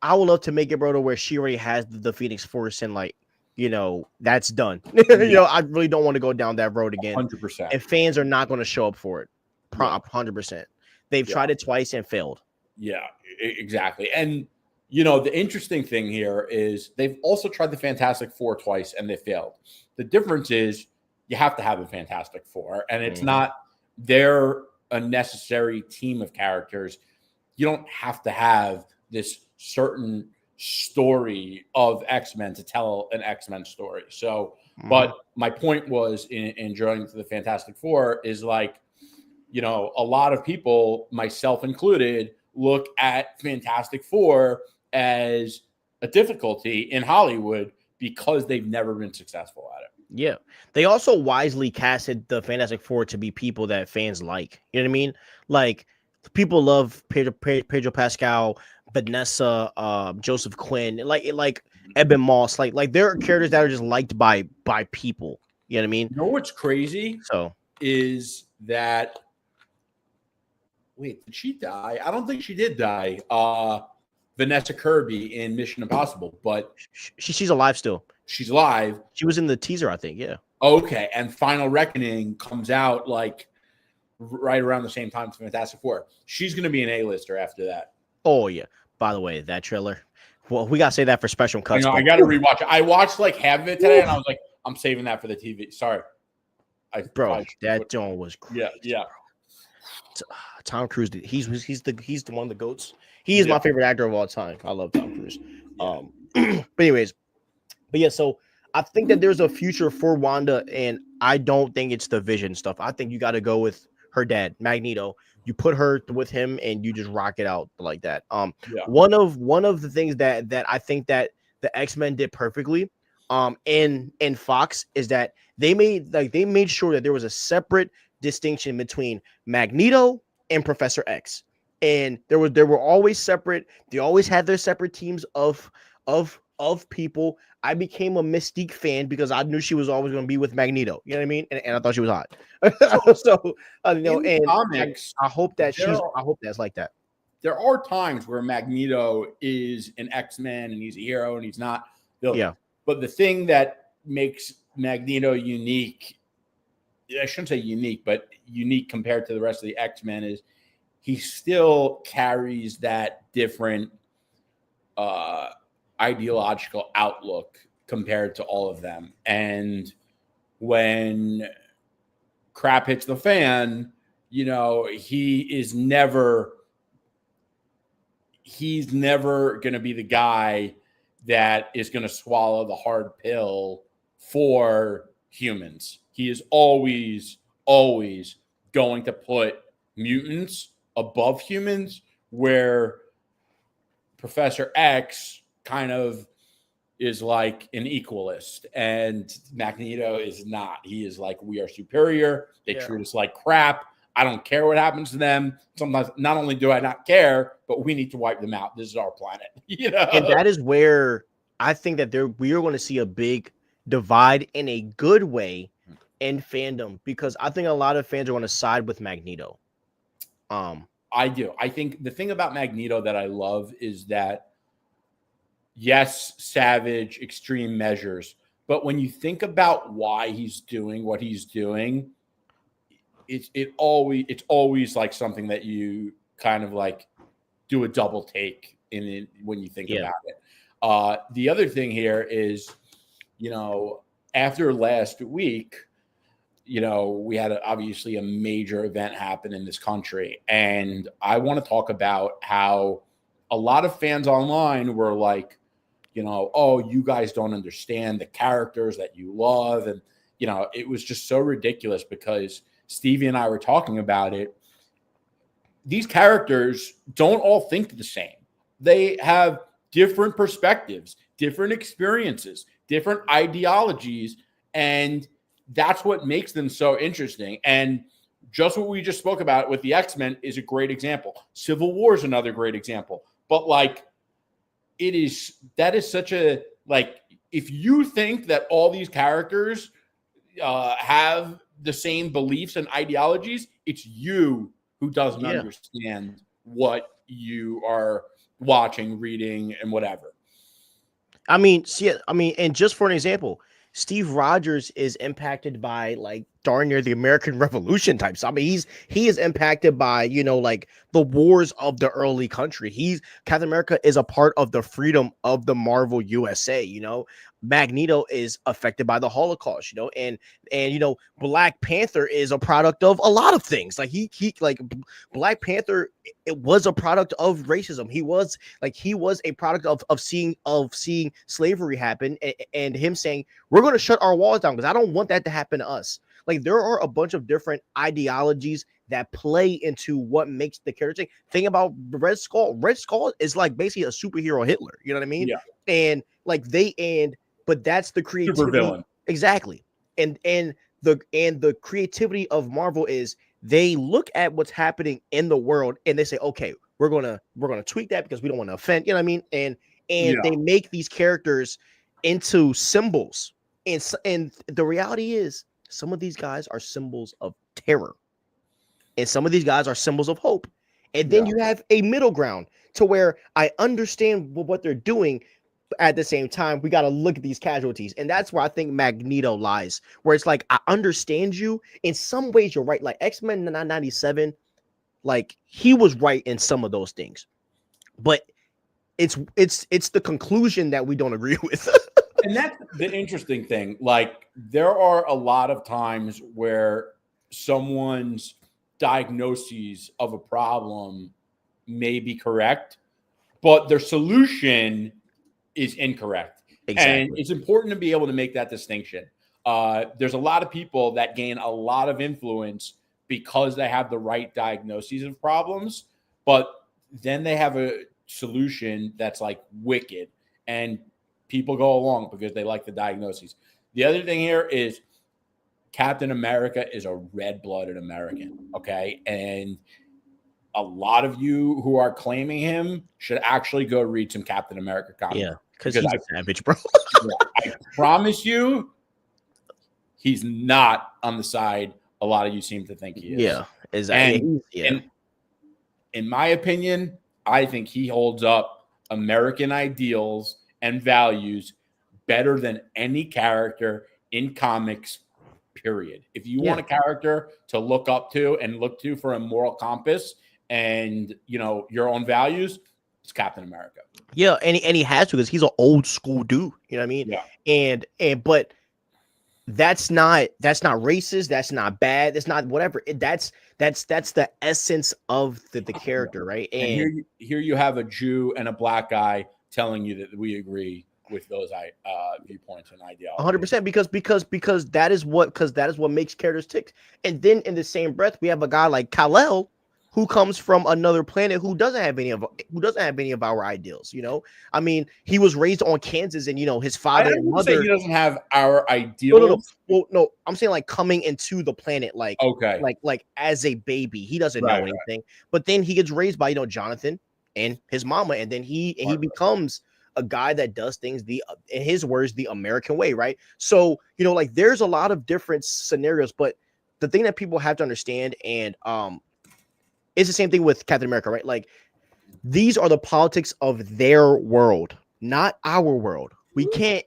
I would love to make it, bro, to where she already has the Phoenix Force and like that's done. I really don't want to go down that road again. 100%. And fans are not going to show up for it. 100%. They've tried it twice and failed. Yeah, exactly. And, the interesting thing here is they've also tried the Fantastic Four twice and they failed. The difference is you have to have a Fantastic Four, and it's not they're a necessary team of characters. You don't have to have this certain story of X-Men to tell an X-Men story. So, but my point was in joining to the Fantastic Four is like, a lot of people, myself included, look at Fantastic Four as a difficulty in Hollywood because they've never been successful at it. Yeah. They also wisely casted the Fantastic Four to be people that fans like. You know what I mean? Like, people love Pedro Pascal, Vanessa, Joseph Quinn, like Eben Moss. Like there are characters that are just liked by people. You know what I mean? You know what's crazy? Is that wait, did she die? I don't think she did die. Vanessa Kirby in Mission Impossible, but she's alive still. She's alive. She was in the teaser, I think. Yeah. Okay, and Final Reckoning comes out like right around the same time as Fantastic Four. She's going to be an A-lister after that. Oh yeah. By the way, that trailer. Well, we gotta say that for special cuts. I got to rewatch it. I watched like half of it today, and I was like, I'm saving that for the TV. Sorry, that John was crazy. Yeah. Tom Cruise. He's the one of the goats. He is my favorite actor of all time. I love Tom Cruise. But so I think that there's a future for Wanda, and I don't think it's the Vision stuff. I think you got to go with her dad, Magneto. You put her with him, and you just rock it out like that. One of the things that I think that the X-Men did perfectly, in Fox is that they made sure that there was a separate distinction between Magneto and Professor X. And there were always separate. They always had their separate teams of people. I became a Mystique fan because I knew she was always going to be with Magneto. You know what I mean? And I thought she was hot. So and comics, I hope that I hope that's like that. There are times where Magneto is an X-Men and he's a hero and he's not. Yeah. But the thing that makes Magneto unique, I shouldn't say unique, but unique compared to the rest of the X-Men is he still carries that different ideological outlook compared to all of them. And when crap hits the fan, he's never going to be the guy that is going to swallow the hard pill for humans. He is always going to put mutants above humans, where Professor X kind of is like an equalist, and Magneto is not. He is like, we are superior. They treat us like crap. I don't care what happens to them. Sometimes not only do I not care, but we need to wipe them out. This is our planet. And that is where I think that we are going to see a big divide in a good way in fandom, because I think a lot of fans are going to side with Magneto. I do. I think the thing about Magneto that I love is that, yes, savage, extreme measures, but when you think about why he's doing what he's doing, it's always like something that you kind of like do a double take in it when you think about it. The other thing here is, after last week, we had obviously a major event happen in this country. And I want to talk about how a lot of fans online were like, oh, you guys don't understand the characters that you love. And, it was just so ridiculous because Stevie and I were talking about it. These characters don't all think the same. They have different perspectives, different experiences, different ideologies, and that's what makes them so interesting. And just what we just spoke about with the X-Men is a great example. Civil War is another great example. But that is such a, if you think that all these characters have the same beliefs and ideologies, it's you who doesn't understand what you are watching, reading, and whatever. I mean, see, I mean, and just for an example, Steve Rogers is impacted by like darn near the American Revolution types. I mean, he is impacted by, you know, like the wars of the early country. Captain America is a part of the freedom of the Marvel USA, you know. Magneto is affected by the Holocaust, you know, and you know, Black Panther is a product of a lot of things. Like he like Black Panther, it was a product of racism. He was a product of seeing slavery happen, and him saying we're going to shut our walls down because I don't want that to happen to us. Like there are a bunch of different ideologies that play into what makes the character. Think about Red Skull. Red Skull is like basically a superhero Hitler. You know what I mean? Yeah. And like but that's the creativity. Super villain. Exactly. And the creativity of Marvel is they look at what's happening in the world and they say, okay, we're gonna tweak that because we don't want to offend. You know what I mean? And they make these characters into symbols. And the reality is, some of these guys are symbols of terror, and some of these guys are symbols of hope. And then you have a middle ground to where I understand what they're doing. At the same time, we got to look at these casualties, and that's where I think Magneto lies. Where it's like I understand you in some ways. You're right. Like X-Men 97, like he was right in some of those things, but it's the conclusion that we don't agree with. And that's the interesting thing. Like there are a lot of times where someone's diagnoses of a problem may be correct, but their solution is incorrect. Exactly. And it's important to be able to make that distinction. There's a lot of people that gain a lot of influence because they have the right diagnoses of problems, but then they have a solution that's like wicked, and people go along because they like the diagnoses. The other thing here is Captain America is a red-blooded American, okay? And a lot of you who are claiming him should actually go read some Captain America comics. Yeah, because he's a savage, bro. I promise you, he's not on the side a lot of you seem to think he is. Yeah, exactly. And in my opinion, I think he holds up American ideals and values better than any character in comics, period. If you want a character to look up to and look to for a moral compass and, you know, your own values, it's Captain America. Yeah, and he has to because he's an old school dude. You know what I mean? Yeah. But that's not racist. That's not bad. That's not whatever. That's the essence of the character, right? And here you have a Jew and a black guy telling you that we agree with those viewpoints and ideologies. 100%, because that is what makes characters tick. And then in the same breath, we have a guy like Kal-El who comes from another planet who doesn't have any of our ideals. You know, I mean, he was raised on Kansas, and you know his father and mother. Say he doesn't have our ideals. No, I'm saying like coming into the planet, like okay, like as a baby, he doesn't know anything. But then he gets raised by Jonathan and his mama, and then he becomes a guy that does things in his words, the American way, right? So, you know, like there's a lot of different scenarios, but the thing that people have to understand, and it's the same thing with Captain America, right? Like these are the politics of their world, not our world. We can't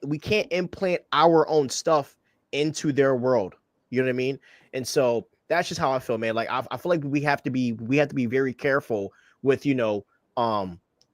implant our own stuff into their world. You know what I mean? And so that's just how I feel, man. Like I feel like we have to be very careful with, you know,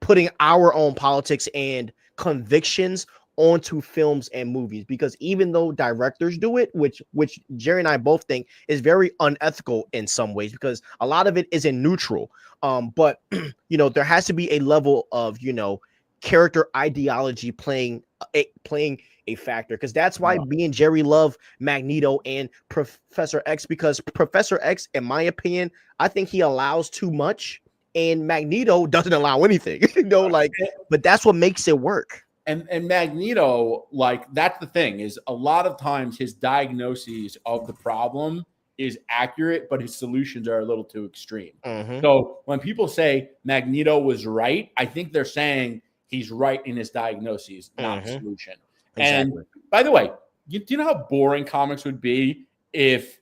putting our own politics and convictions onto films and movies, because even though directors do it, which Jerry and I both think is very unethical in some ways, because a lot of it isn't neutral. But you know, there has to be a level of, you know, character ideology playing a factor, because that's why me and Jerry love Magneto and Professor X, because Professor X, in my opinion, I think he allows too much, and Magneto doesn't allow anything. You know, like, but that's what makes it work. And Magneto, like, that's the thing, is a lot of times his diagnoses of the problem is accurate, but his solutions are a little too extreme. Mm-hmm. So when people say Magneto was right, I think they're saying he's right in his diagnoses, not the solution. Exactly. And by the way, do you know how boring comics would be if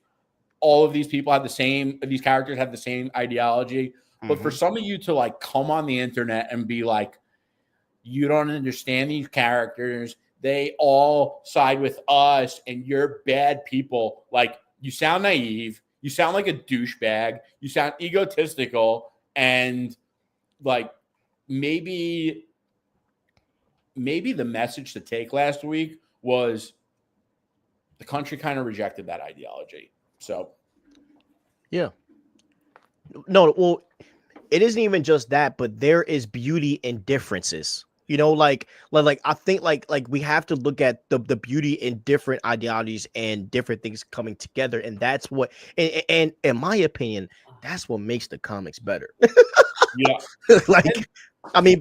all of these people had these characters had the same ideology? But for some of you to like come on the internet and be like, you don't understand these characters. They all side with us, and you're bad people. Like, you sound naive. You sound like a douchebag. You sound egotistical. And, like, maybe the message to take last week was the country kind of rejected that ideology. So, yeah. No, well, it isn't even just that, but there is beauty in differences. Like I think like we have to look at the beauty in different ideologies and different things coming together, and that's what and in my opinion, that's what makes the comics better. Yeah. Like,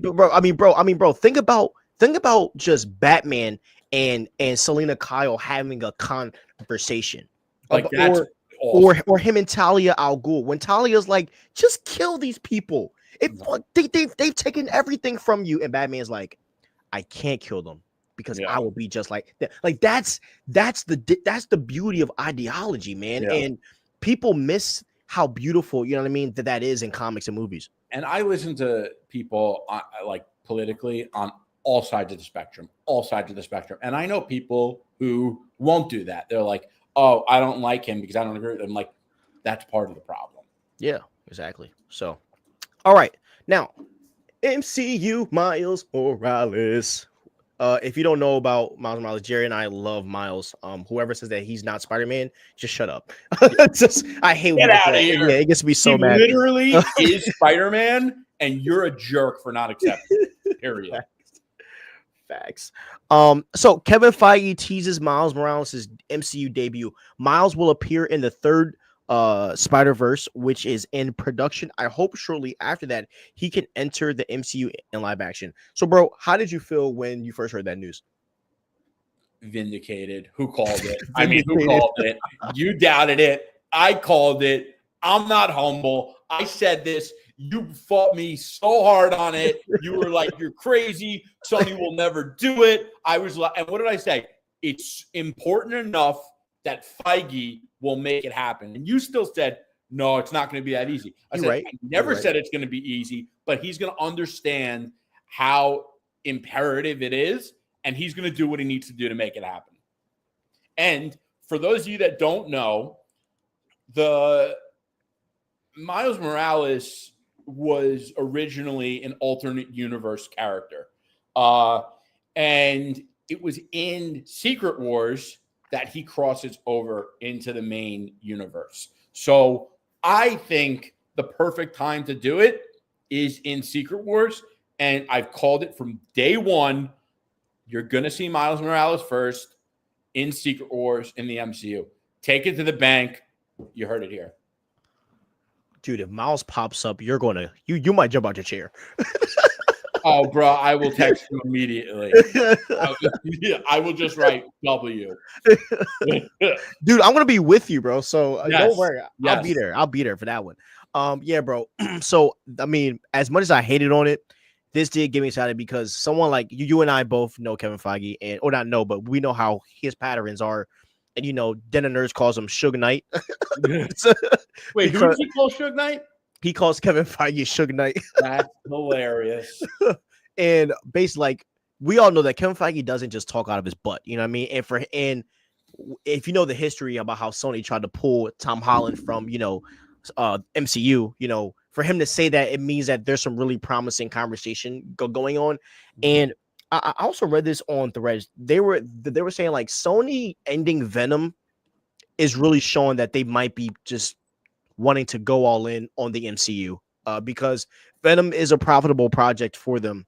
bro, think about just Batman and Selena Kyle having a conversation. Like, that's awesome. Or him and Talia al Ghul, when Talia's like, just kill these people. They've taken everything from you, and Batman's like, I can't kill them because I will be just like that. Like, that's the beauty of ideology, man. Yeah. And people miss how beautiful, you know what I mean, that is in comics and movies. And I listen to people like politically on all sides of the spectrum. And I know people who won't do that. They're like, oh, I don't like him because I don't agree with him. Like, that's part of the problem. Yeah, exactly. So, all right. Now, MCU Miles Morales. If you don't know about Miles Morales, Jerry and I love Miles. Whoever says that he's not Spider-Man, just shut up. I hate when Get out of here. Yeah, it gets me so mad. Literally is Spider-Man, and you're a jerk for not accepting it. Period. Facts. So Kevin Feige teases Miles Morales' MCU debut. Miles will appear in the third Spider-Verse, which is in production. I hope shortly after that he can enter the MCU in live action. So, bro, how did you feel when you first heard that news? Vindicated. Who called it? I mean, who called it? You doubted it. I called it. I'm not humble. I said this. You fought me so hard on it. You were like, you're crazy. Sony will never do it. I was like, and what did I say? It's important enough that Feige will make it happen. And you still said, no, it's not going to be that easy. I said, I never said it's going to be easy, but he's going to understand how imperative it is, and he's going to do what he needs to do to make it happen. And for those of you that don't know, the Miles Morales was originally an alternate universe character. And it was in Secret Wars that he crosses over into the main universe. So I think the perfect time to do it is in Secret Wars. And I've called it from day one. You're going to see Miles Morales first in Secret Wars in the MCU. Take it to the bank. You heard it here. Dude, if Miles pops up, you're going to, you might jump out your chair. Oh, bro, I will text you immediately. I will just write W. Dude, I'm going to be with you, bro. So don't worry. Yes. I'll be there. I'll be there for that one. Yeah, bro. So, I mean, as much as I hated on it, this did get me excited because someone like you and I both know Kevin Feige, or not know, but we know how his patterns are. And, you know, Den of Nerds calls him Suge Knight. Wait, who does he call Suge Knight? He calls Kevin Feige Suge Knight. That's hilarious. And basically, like, we all know that Kevin Feige doesn't just talk out of his butt. You know what I mean? And if you know the history about how Sony tried to pull Tom Holland from, you know, MCU, you know, for him to say that, it means that there's some really promising conversation going on. And I also read this on Threads. They were saying like Sony ending Venom is really showing that they might be just wanting to go all in on the MCU because Venom is a profitable project for them,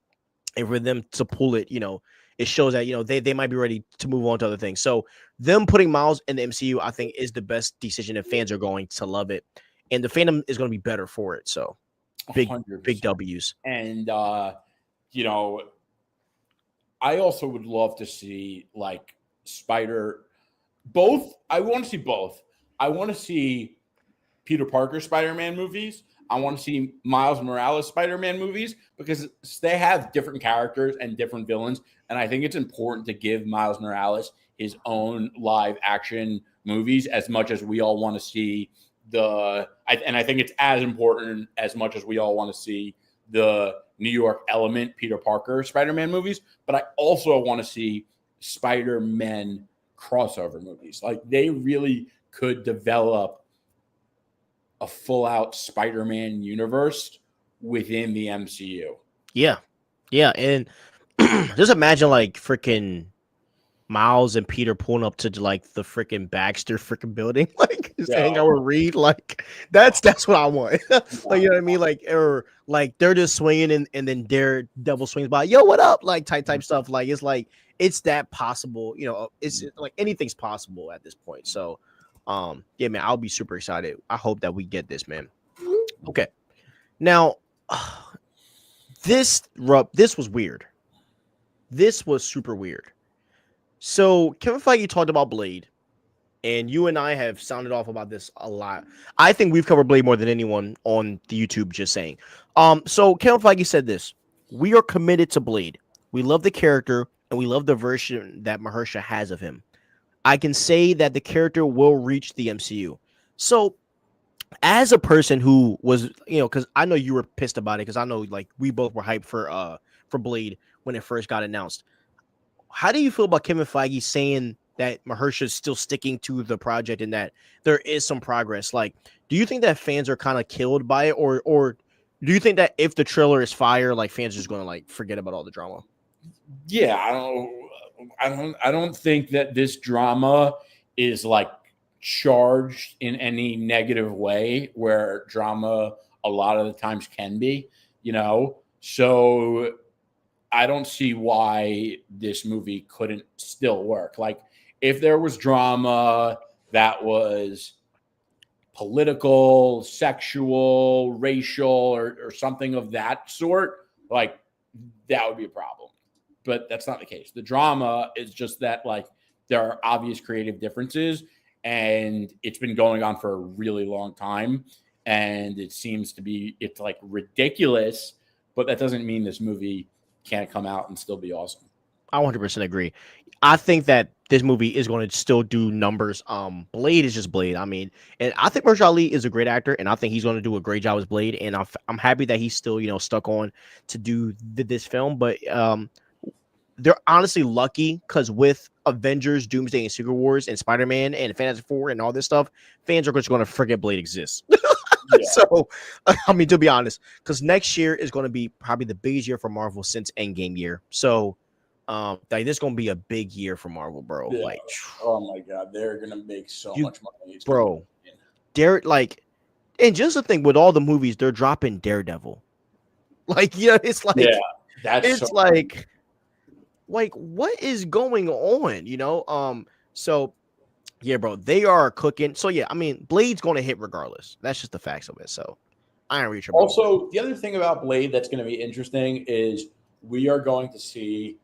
and for them to pull it, you know, it shows that, you know, they might be ready to move on to other things. So them putting Miles in the MCU, I think, is the best decision, and fans are going to love it, and the fandom is going to be better for it. So big 100%. Big W's. And you know, I also would love to see like both. I want to see both. I want to see Peter Parker Spider-Man movies. I want to see Miles Morales Spider-Man movies because they have different characters and different villains. And I think it's important to give Miles Morales his own live action movies as much as we all want to see and I think it's as important as much as we all want to see the New York Element Peter Parker Spider-Man movies, but I also want to see Spider-Man crossover movies. Like, they really could develop a full-out Spider-Man universe within the MCU. Yeah. And just imagine like freaking Miles and Peter pulling up to like the freaking Baxter freaking building, like just hang out with Reed. Like that's what I want. Like, you know what I mean? Like, or like they're just swinging and then Daredevil swings by, yo, what up? Like type stuff. Like it's that possible. You know, it's like anything's possible at this point. So, yeah, man, I'll be super excited. I hope that we get this, man. Okay, now this was weird. This was super weird. So Kevin Feige talked about Blade, and you and I have sounded off about this a lot. I think we've covered Blade more than anyone on the YouTube, just saying. So Kevin Feige said this: we are committed to Blade. We love the character, and we love the version that Mahershala has of him. I can say that the character will reach the MCU. So, as a person who was, you know, because I know you were pissed about it, because I know like we both were hyped for Blade when it first got announced. How do you feel about Kevin Feige saying that Mahershala is still sticking to the project and that there is some progress? Like, do you think that fans are kind of killed by it, or do you think that if the trailer is fire, like fans are just going to like forget about all the drama? Yeah, I don't think that this drama is like charged in any negative way, where drama a lot of the times can be, you know. So I don't see why this movie couldn't still work. Like, if there was drama that was political, sexual, racial, or something of that sort, like, that would be a problem. But that's not the case. The drama is just that, like, there are obvious creative differences, and it's been going on for a really long time. And it seems to be, it's like ridiculous, but that doesn't mean this movie can't come out and still be awesome. I 100% agree. I think that this movie is going to still do numbers. Blade is just Blade. I mean, and I think Mahershala Ali is a great actor, and I think he's going to do a great job as Blade. And I'm happy that he's still, you know, stuck on to do this film. But they're honestly lucky, because with Avengers, Doomsday, and Secret Wars, and Spider-Man, and Fantastic Four, and all this stuff, fans are just going to forget Blade exists. Yeah. So, I mean, to be honest, because next year is going to be probably the biggest year for Marvel since Endgame year. So, like, this is going to be a big year for Marvel, bro. Yeah. Like, oh my God, they're going to make so much money, bro. Like, and just the thing with all the movies, they're dropping Daredevil. Like, yeah, it's like, yeah, it's so like what is going on, you know? So yeah, bro, they are cooking. So yeah, I mean, Blade's going to hit regardless. That's just the facts of it. So I ain't reaching. Also, the other thing about Blade that's going to be interesting is we are going to see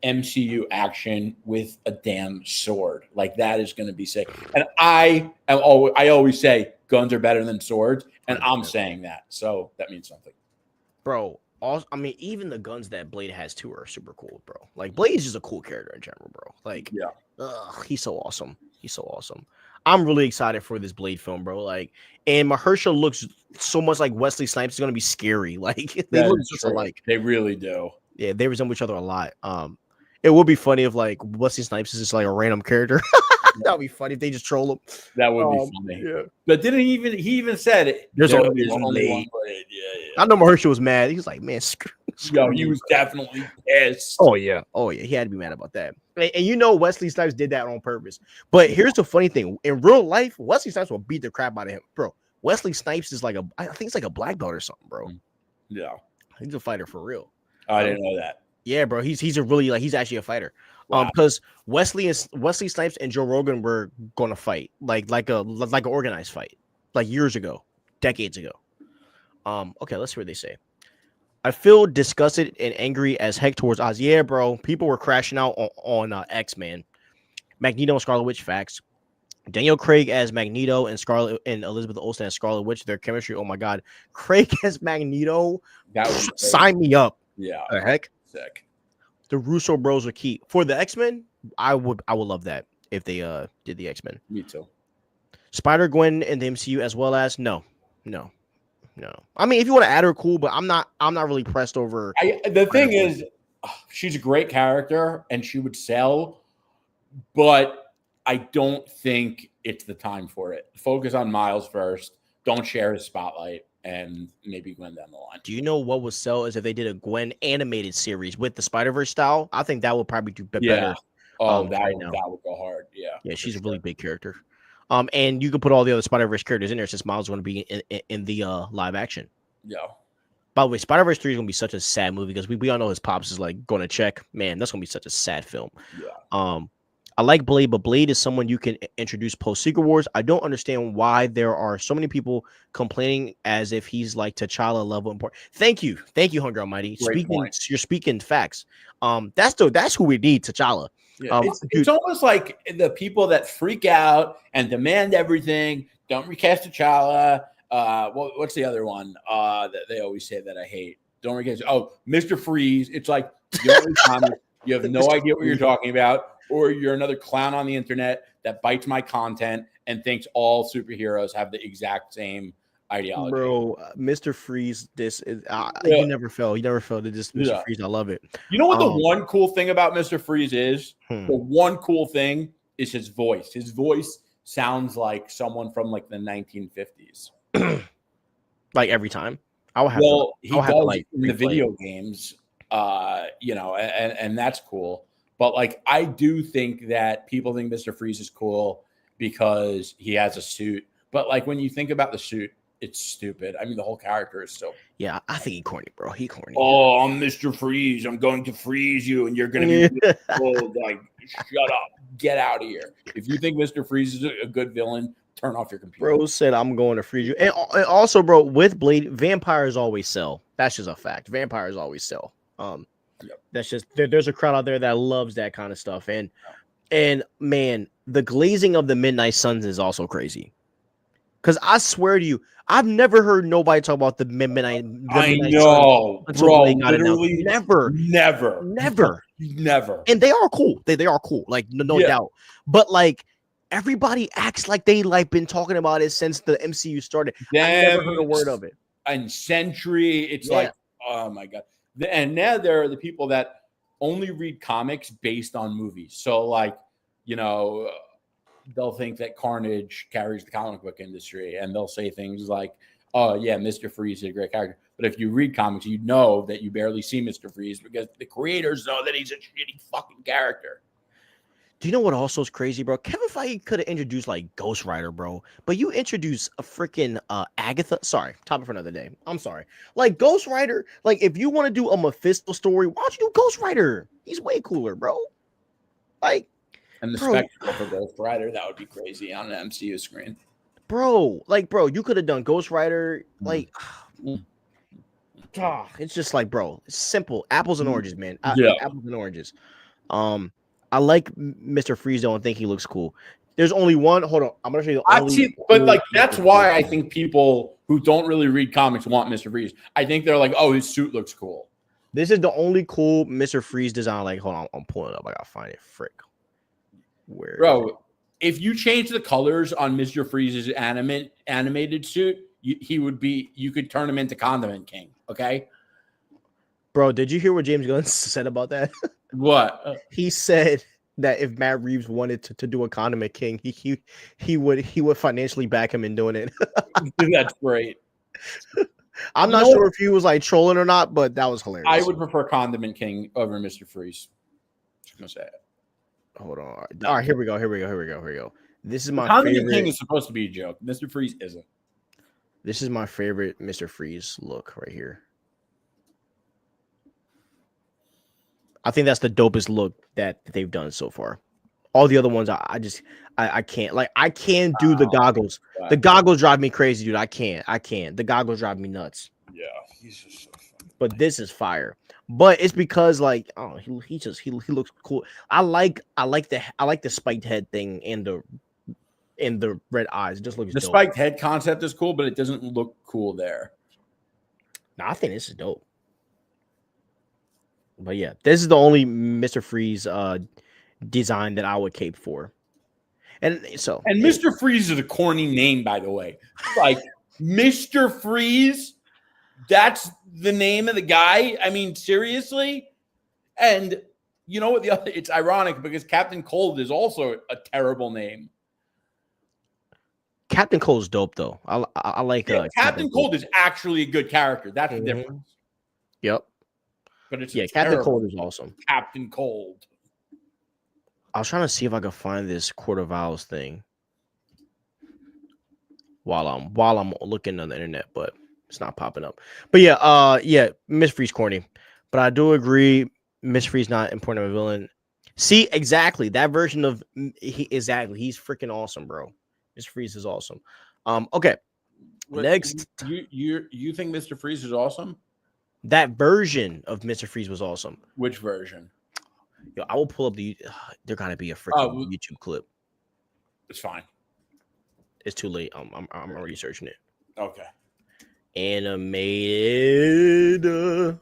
MCU action with a damn sword. Like, that is going to be sick. And I always say guns are better than swords, and I'm saying that, so that means something, bro. Also, I mean, even the guns that Blade has too are super cool, bro. Like, Blade is just a cool character in general, bro. Like, yeah, he's so awesome. He's so awesome. I'm really excited for this Blade film, bro. Like, and Mahershala looks so much like Wesley Snipes. It's gonna be scary. Like, they look just alike. They really do. Yeah, they resemble each other a lot. It would be funny if like Wesley Snipes is just like a random character. That would be funny if they just troll him. That would be funny. Yeah. But he even said it. There's only one Blade. Yeah. I know Mahershala was mad. He was like, man, screw yo, he was definitely pissed. Oh yeah. He had to be mad about that. And you know Wesley Snipes did that on purpose. But here's the funny thing. In real life, Wesley Snipes will beat the crap out of him. Bro, Wesley Snipes is like I think it's like a black belt or something, bro. Yeah. He's a fighter for real. I didn't know that. Yeah, bro. He's a really, like, he's actually a fighter. Wow. Because Wesley Snipes and Joe Rogan were going to fight like an organized fight, like years ago, decades ago. Okay, let's see what they say. I feel disgusted and angry as heck towards Oz. Yeah, bro. People were crashing out on X-Men. Magneto and Scarlet Witch, facts. Daniel Craig as Magneto and Scarlet and Elizabeth Olsen as Scarlet Witch. Their chemistry, oh my God. Craig as Magneto. Sign me up. Yeah. The heck. Sick. The Russo bros are key for the X-Men. I would love that if they did the X-Men. Me too. Spider-Gwen in the MCU as well as no. No, I mean, if you want to add her, cool, but I'm not really pressed over. The thing is, she's a great character and she would sell, but I don't think it's the time for it. Focus on Miles first. Don't share his spotlight, and maybe Gwen down the line. Do you know what would sell is if they did a Gwen animated series with the Spider-Verse style? I think that would probably do better. Oh, that would go hard. Yeah, she's a really big character. And you could put all the other Spider-Verse characters in there since Miles is going to be in the live action. Yeah. By the way, Spider-Verse 3 is going to be such a sad movie because we all know his pops is like going to check. Man, that's going to be such a sad film. Yeah. I like Blade, but Blade is someone you can introduce post Secret Wars. I don't understand why there are so many people complaining as if he's like T'Challa level important. Thank you, Hunger Almighty. You're speaking facts. That's who we need, T'Challa. Yeah, it's almost like the people that freak out and demand everything. Don't recast T'Challa. What's the other one that they always say that I hate? Don't recast. Oh, Mr. Freeze. It's like you have no idea what you're talking about, or you're another clown on the internet that bites my content and thinks all superheroes have the exact same ideology. Bro, Mr. Freeze, this is you never fell. You never fell to this Mr. Freeze. I love it. You know what the one cool thing about Mr. Freeze is? The one cool thing is his voice. His voice sounds like someone from like the 1950s. Like every time. He does in the video games, and that's cool. But like, I do think that people think Mr. Freeze is cool because he has a suit. But like, when you think about the suit, it's stupid. I mean, the whole character is so. Yeah, I think he corny, bro. He corny. Oh, I'm Mr. Freeze. I'm going to freeze you, and you're going to be told, like, shut up, get out of here. If you think Mr. Freeze is a good villain, turn off your computer. Bro said, I'm going to freeze you. And also, bro, with Blade, vampires always sell. That's just a fact. Vampires always sell. That's just there's a crowd out there that loves that kind of stuff. And man, the glazing of the Midnight Suns is also crazy. Because I swear to you, I've never heard nobody talk about the Midnight. I know, bro. Literally, never. And they are cool. They are cool. Like no doubt. But like everybody acts like they like been talking about it since the MCU started. I never heard a word of it. And Sentry, it's like, oh my god. And now there are the people that only read comics based on movies. So like, they'll think that Carnage carries the comic book industry, and they'll say things like, oh yeah, Mr. Freeze is a great character. But if you read comics, you know that you barely see Mr. Freeze because the creators know that he's a shitty fucking character. Do you know what also is crazy, bro? Kevin Feige could have introduced like Ghost Rider, bro. But you introduce a freaking Agatha. Sorry, topic for another day. I'm sorry. Like Ghost Rider, like if you want to do a Mephisto story, why don't you do Ghost Rider? He's way cooler, bro. Like, and the spectacle for Ghost Rider, that would be crazy on an MCU screen. Bro, you could have done Ghost Rider. Like, it's just like, bro, it's simple. Apples and oranges, man. Apples and oranges. I like Mr. Freeze though and think he looks cool. There's only one. Hold on, I'm gonna show you. But like that's why I think people who don't really read comics want Mr. Freeze. I think they're like, oh, his suit looks cool. This is the only cool Mr. Freeze design. Like, hold on, I'm pulling it up. I gotta find it. Frick. Where, bro? If you change the colors on Mr. Freeze's animated suit, you could turn him into Condiment King. Okay, bro. Did you hear what James Gunn said about that? What? He said that if Matt Reeves wanted to do a Condiment King, he would financially back him in doing it. That's great. I'm not sure if he was like trolling or not, but that was hilarious. I would prefer Condiment King over Mr. Freeze. Just gonna say it. Hold on. All right, here we go. This is my Condiment King is supposed to be a joke. Mr. Freeze isn't. This is my favorite Mr. Freeze look right here. I think that's the dopest look that they've done so far. All the other ones, I can't. Like, I can't do the goggles. The goggles drive me crazy, dude. I can't. The goggles drive me nuts. Yeah, he's just so funny. But this is fire. But it's because like, oh, he looks cool. I like the spiked head thing and the red eyes. It just looks. The dope. Spiked head concept is cool, but it doesn't look cool there. Nah, I think this is dope. But yeah, this is the only Mr. Freeze design that I would cape for. And Mr. Freeze is a corny name, by the way. Like Mr. Freeze. That's the name of the guy. I mean, seriously. And you know what? It's ironic because Captain Cold is also a terrible name. Captain Cold's dope though. I like Captain Cold is actually a good character. That's the difference. Yep. But it's Captain Cold is awesome. Captain Cold. I was trying to see if I could find this Court of Owls thing while I'm looking on the internet, but it's not popping up. But Miss Freeze corny. But I do agree, Miss Freeze not important of a villain. See, exactly that version of he's freaking awesome, bro. Miss Freeze is awesome. Okay. Next, you think Mr. Freeze is awesome? That version of Mr. Freeze was awesome. Which version? Yo, I will pull up there gotta be a freaking YouTube clip. It's fine. It's too late. I'm already searching it. Okay. Animated. Let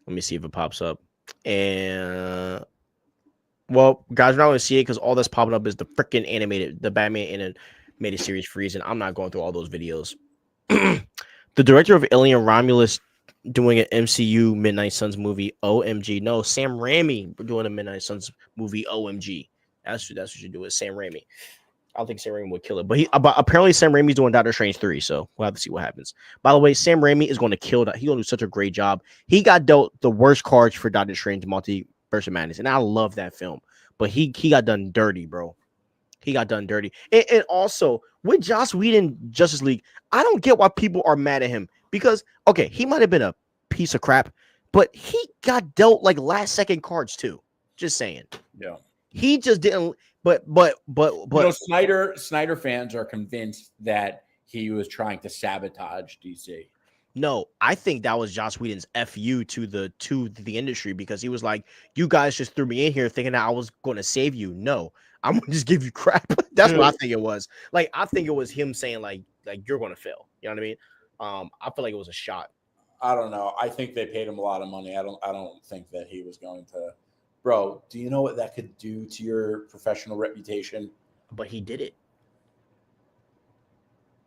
me see if it pops up. And well, guys, we're not going to see it because all that's popping up is the freaking the Batman animated series Freeze, and I'm not going through all those videos. The director of Alien Romulus doing an MCU Midnight Suns movie. OMG. No, Sam Raimi doing a Midnight Suns movie. OMG. That's what you do. Is Sam Raimi. I don't think Sam Raimi would kill it, but apparently Sam Raimi's doing Doctor Strange 3, so we'll have to see what happens. By the way, Sam Raimi is going to kill that. He's going to do such a great job. He got dealt the worst cards for Doctor Strange Multiverse of Madness, and I love that film, but he got done dirty, bro. He got done dirty. And also, with Joss Whedon Justice League, I don't get why people are mad at him because, okay, he might have been a piece of crap, but he got dealt like last second cards too. Just saying. Yeah. He just didn't. But Snyder fans are convinced that he was trying to sabotage DC. No, I think that was Joss Whedon's FU to the industry because he was like, "You guys just threw me in here thinking that I was going to save you. No, I'm gonna just give you crap." That's what I think it was. Like, I think it was him saying like you're going to fail. You know what I mean? I feel like it was a shot. I don't know. I think they paid him a lot of money. I don't think that he was going to. Bro, do you know what that could do to your professional reputation? But he did it.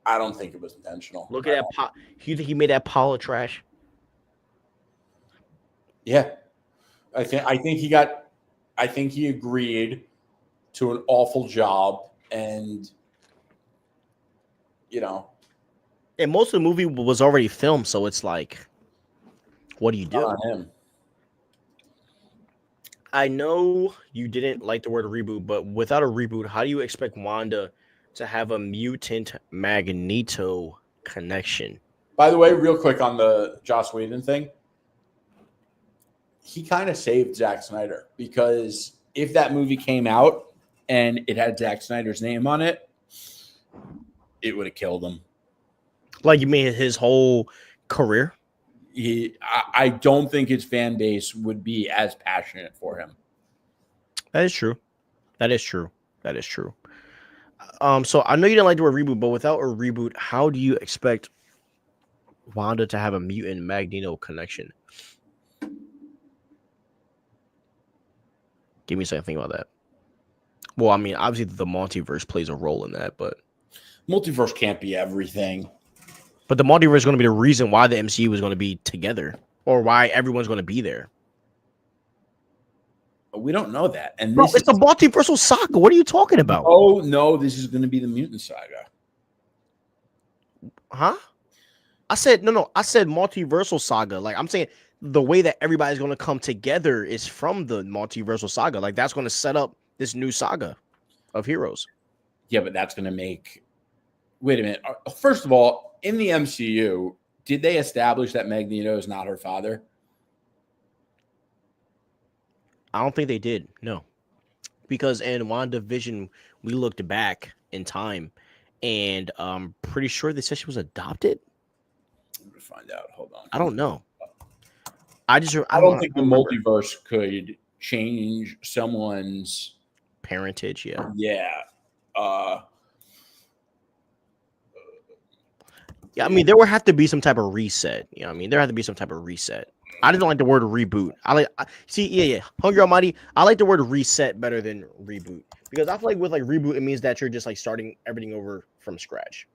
I don't think it was intentional. Look at that pot. You think he made that pile of trash? Yeah. I think he agreed to an awful job, and and most of the movie was already filmed, so it's like, what do you do? Not on him. I know you didn't like the word reboot, but without a reboot, how do you expect Wanda to have a mutant Magneto connection? By the way, real quick on the Joss Whedon thing, he kind of saved Zack Snyder because if that movie came out and it had Zack Snyder's name on it, it would have killed him. Like, you mean his whole career? I don't think his fan base would be as passionate for him. That is true. So I know you didn't like the word reboot, but without a reboot, how do you expect Wanda to have a mutant Magneto connection? Give me something about that. Well, I mean, obviously the multiverse plays a role in that, but multiverse can't be everything. But the multiverse is going to be the reason why the MCU is going to be together, or why everyone's going to be there. We don't know that. And bro, it's a multiversal saga. What are you talking about? Oh, no, this is going to be the mutant saga. Huh? I said, no. I said multiversal saga. Like, I'm saying the way that everybody's going to come together is from the multiversal saga. Like, that's going to set up this new saga of heroes. Yeah, but that's going to make... Wait a minute. First of all, in the MCU, did they establish that Magneto is not her father? I don't think they did. No. Because in WandaVision, we looked back in time, and I'm pretty sure they said she was adopted. I'm going to find out. Hold on. I don't know. I don't think the multiverse could change someone's parentage. Yeah. Yeah. Yeah, I mean, there would have to be some type of reset. You know what I mean? There had to be some type of reset. I didn't like the word reboot. Hungry Almighty, I like the word reset better than reboot. Because I feel like with like reboot, it means that you're just like starting everything over from scratch.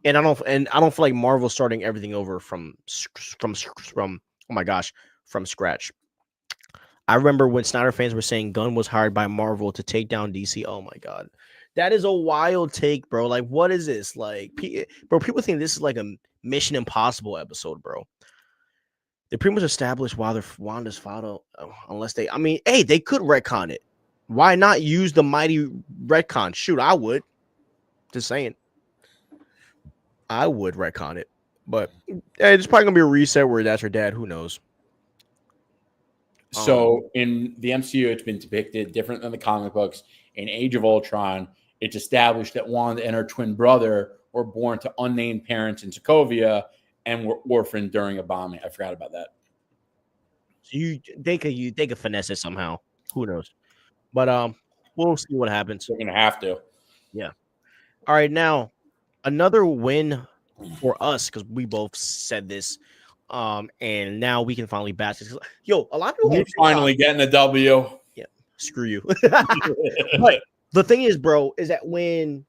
And I don't feel like Marvel's starting everything over from oh my gosh, from scratch. I remember when Snyder fans were saying Gunn was hired by Marvel to take down DC. Oh my god, that is a wild take, bro. Like, what is this? Like, bro, people think this is like a Mission Impossible episode, bro. They pretty much established why they're Wanda's father, unless they. I mean, hey, they could retcon it. Why not use the mighty retcon? Shoot, I would. Just saying, I would retcon it, but hey, it's probably gonna be a reset where that's her dad. Who knows? So in the MCU, it's been depicted different than the comic books. In Age of Ultron, it's established that Wanda and her twin brother were born to unnamed parents in Sokovia and were orphaned during a bombing. I forgot about that. They could finesse it somehow. Who knows? But we'll see what happens. We're gonna have to. Yeah. All right, now another win for us because we both said this. And now we can finally bash this. Yo, a lot of people We're finally getting a W. Yeah, screw you. But the thing is, bro, is that when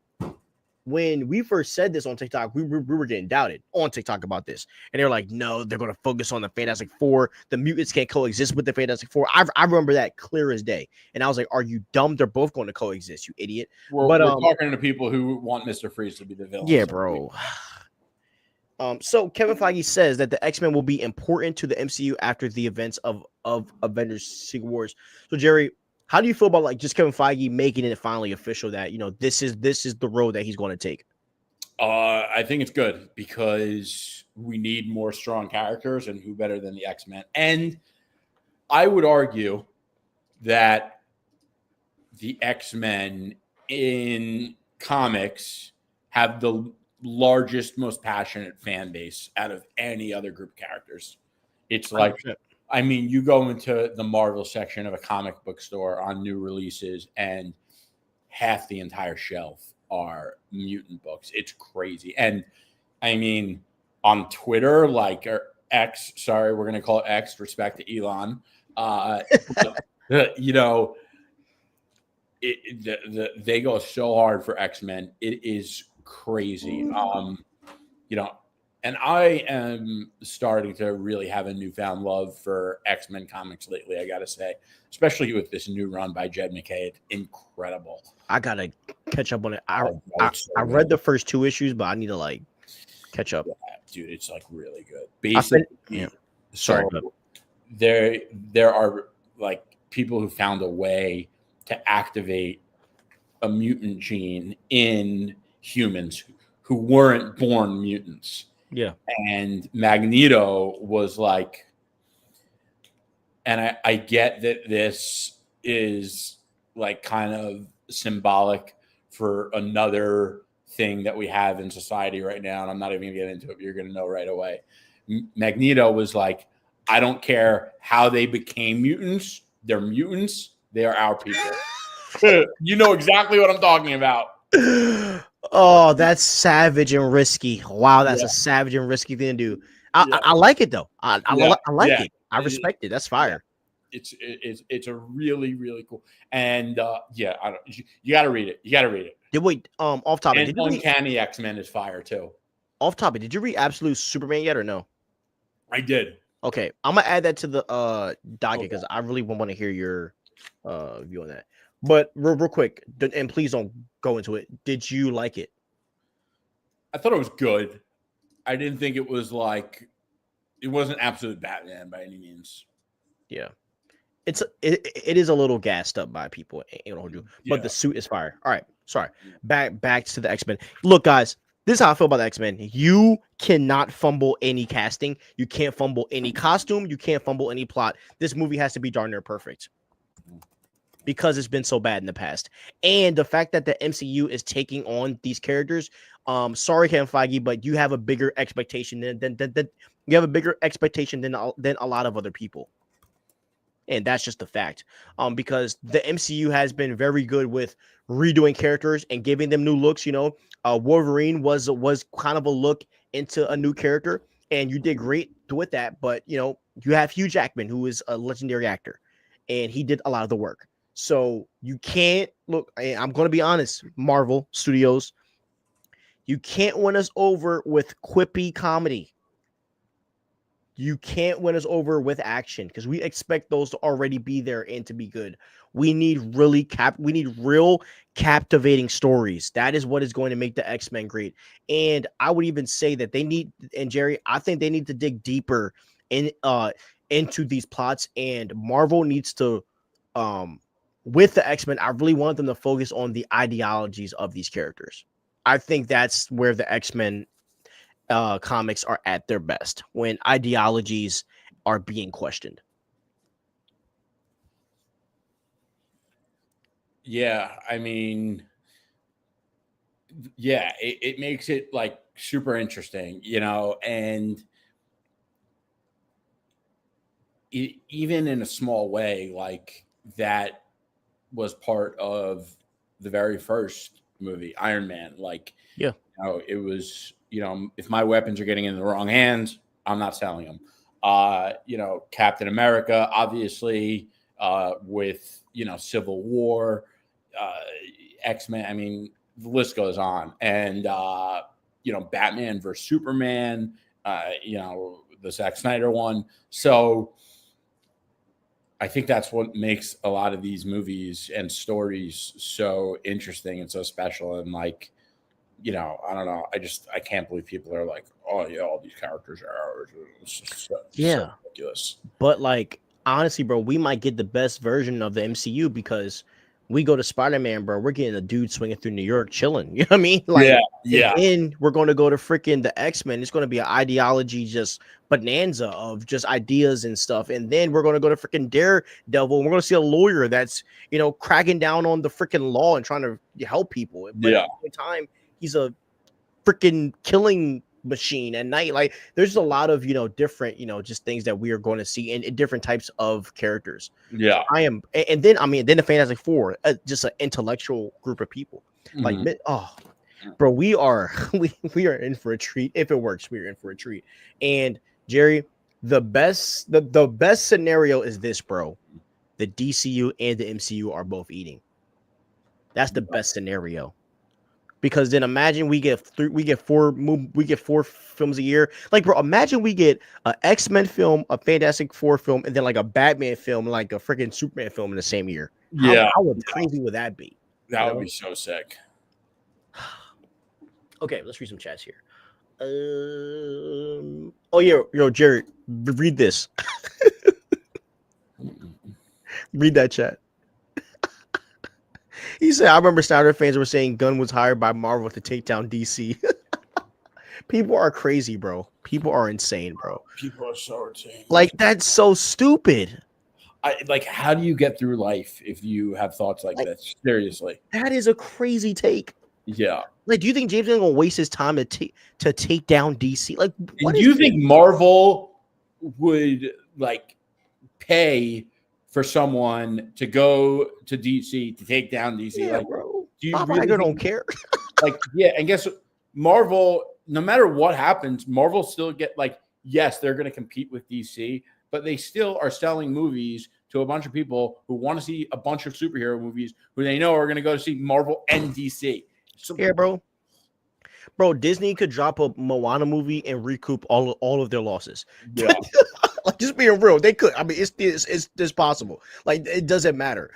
we first said this on TikTok, we were getting doubted on TikTok about this, and they're like, no, they're going to focus on the Fantastic Four. The mutants can't coexist with the Fantastic Four. I remember that clear as day, and I was like, are you dumb? They're both going to coexist, you idiot. We're talking to people who want Mr. Freeze to be the villain. Yeah, bro. So Kevin Feige says that the X-Men will be important to the MCU after the events of Avengers Secret Wars. So Jerry, how do you feel about like just Kevin Feige making it finally official that this is the road that he's going to take? I think it's good because we need more strong characters, and who better than the X-Men? And I would argue that the X-Men in comics have the largest, most passionate fan base out of any other group of characters. It's like, 100%. I mean, you go into the Marvel section of a comic book store on new releases, and half the entire shelf are mutant books. It's crazy. And I mean, on Twitter, like, or X, sorry, we're going to call it X, respect to Elon. They go so hard for X-Men. It is crazy. And I am starting to really have a newfound love for X-Men comics lately, I gotta say, especially with this new run by Jed McKay. It's incredible. I gotta catch up on it. I read the first 2 issues, but I need to like catch up. Yeah, dude, it's like really good. Basically, sorry, there are like people who found a way to activate a mutant gene in humans who weren't born mutants. Yeah. And Magneto was like, and I get that this is like kind of symbolic for another thing that we have in society right now. And I'm not even gonna get into it, but you're gonna know right away. Magneto was like, I don't care how they became mutants. They're mutants. They are our people. You know exactly what I'm talking about. Oh, that's savage and risky. Wow, that's a savage and risky thing to do. I like it though. I like it. I respect it. That's fire. It's a really, really cool. And you got to read it. You got to read it. Wait, off topic. And Uncanny X-Men is fire too. Off topic. Did you read Absolute Superman yet or no? I did. Okay, I'm gonna add that to the docket because I really want to hear your view on that. But real quick, and please don't go into it. Did you like it? I thought it was good. I didn't think it was like it wasn't absolute Batman by any means. Yeah, it is a little gassed up by people, but the suit is fire. All right, sorry. Back to the X-Men. Look, guys, this is how I feel about the X-Men. You cannot fumble any casting. You can't fumble any costume. You can't fumble any plot. This movie has to be darn near perfect, because it's been so bad in the past. And the fact that the MCU is taking on these characters, sorry, Kevin Feige, but you have a bigger expectation than you have a bigger expectation than a lot of other people. And that's just the fact. Because the MCU has been very good with redoing characters and giving them new looks. Wolverine was kind of a look into a new character, and you did great with that. But you have Hugh Jackman, who is a legendary actor, and he did a lot of the work. So you can't look. I'm going to be honest, Marvel Studios. You can't win us over with quippy comedy. You can't win us over with action because we expect those to already be there and to be good. We need real captivating stories. That is what is going to make the X-Men great. And I would even say that they need, and Jerry, I think they need to dig deeper into these plots, and Marvel needs to with the X-Men, I really want them to focus on the ideologies of these characters. I think that's where the X-Men comics are at their best, when ideologies are being questioned. Yeah, I mean, yeah, it makes it like super interesting, and even in a small way, like that was part of the very first movie, Iron Man. Like, yeah, it was, if my weapons are getting in the wrong hands, I'm not selling them. Captain America, obviously, with, Civil War, X-Men, I mean, the list goes on. And, Batman versus Superman, the Zack Snyder one. So I think that's what makes a lot of these movies and stories so interesting and so special. And like, I don't know. I can't believe people are like, oh yeah, all these characters are ours. So ridiculous. But like, honestly, bro, we might get the best version of the MCU because we go to Spider-Man, bro. We're getting a dude swinging through New York, chilling. You know what I mean? Like, yeah. And then we're going to go to freaking the X-Men. It's going to be an ideology just bonanza of just ideas and stuff. And then we're going to go to freaking Daredevil, and we're going to see a lawyer that's, cracking down on the freaking law and trying to help people. But at the same time, he's a freaking killing machine at night. Like, there's a lot of different just things that we are going to see in different types of characters. Yeah. So and then the Fantastic Four, just an intellectual group of people. Like, bro, we are in for a treat. If it works, we are in for a treat. And Jerry, the best scenario is this, bro. The DCU and the MCU are both eating. That's the best scenario. Because then imagine we get four films a year. Like, bro, imagine we get an X-Men film, a Fantastic Four film, and then like a Batman film, like a freaking Superman film in the same year. How crazy would that be? That would be so sick. Okay, let's read some chats here. Oh yeah, Jared, read this. Read that chat. He said, I remember Snyder fans were saying Gunn was hired by Marvel to take down DC. People are crazy, bro. People are insane, bro. People are so insane. Like, that's so stupid. How do you get through life if you have thoughts like this? Seriously. That is a crazy take. Yeah. Like, do you think James is going to waste his time to take down DC? Like, what do you think Marvel would pay for someone to go to DC to take down DC? Yeah, bro. Do you Bob really Iger don't care? And guess what? Marvel, no matter what happens, Marvel still get yes, they're going to compete with DC, but they still are selling movies to a bunch of people who want to see a bunch of superhero movies who they know are going to go to see Marvel and DC. So, yeah, bro. Bro, Disney could drop a Moana movie and recoup all of their losses. Yeah. Just being real, they could. I mean, it's possible. Like, it doesn't matter.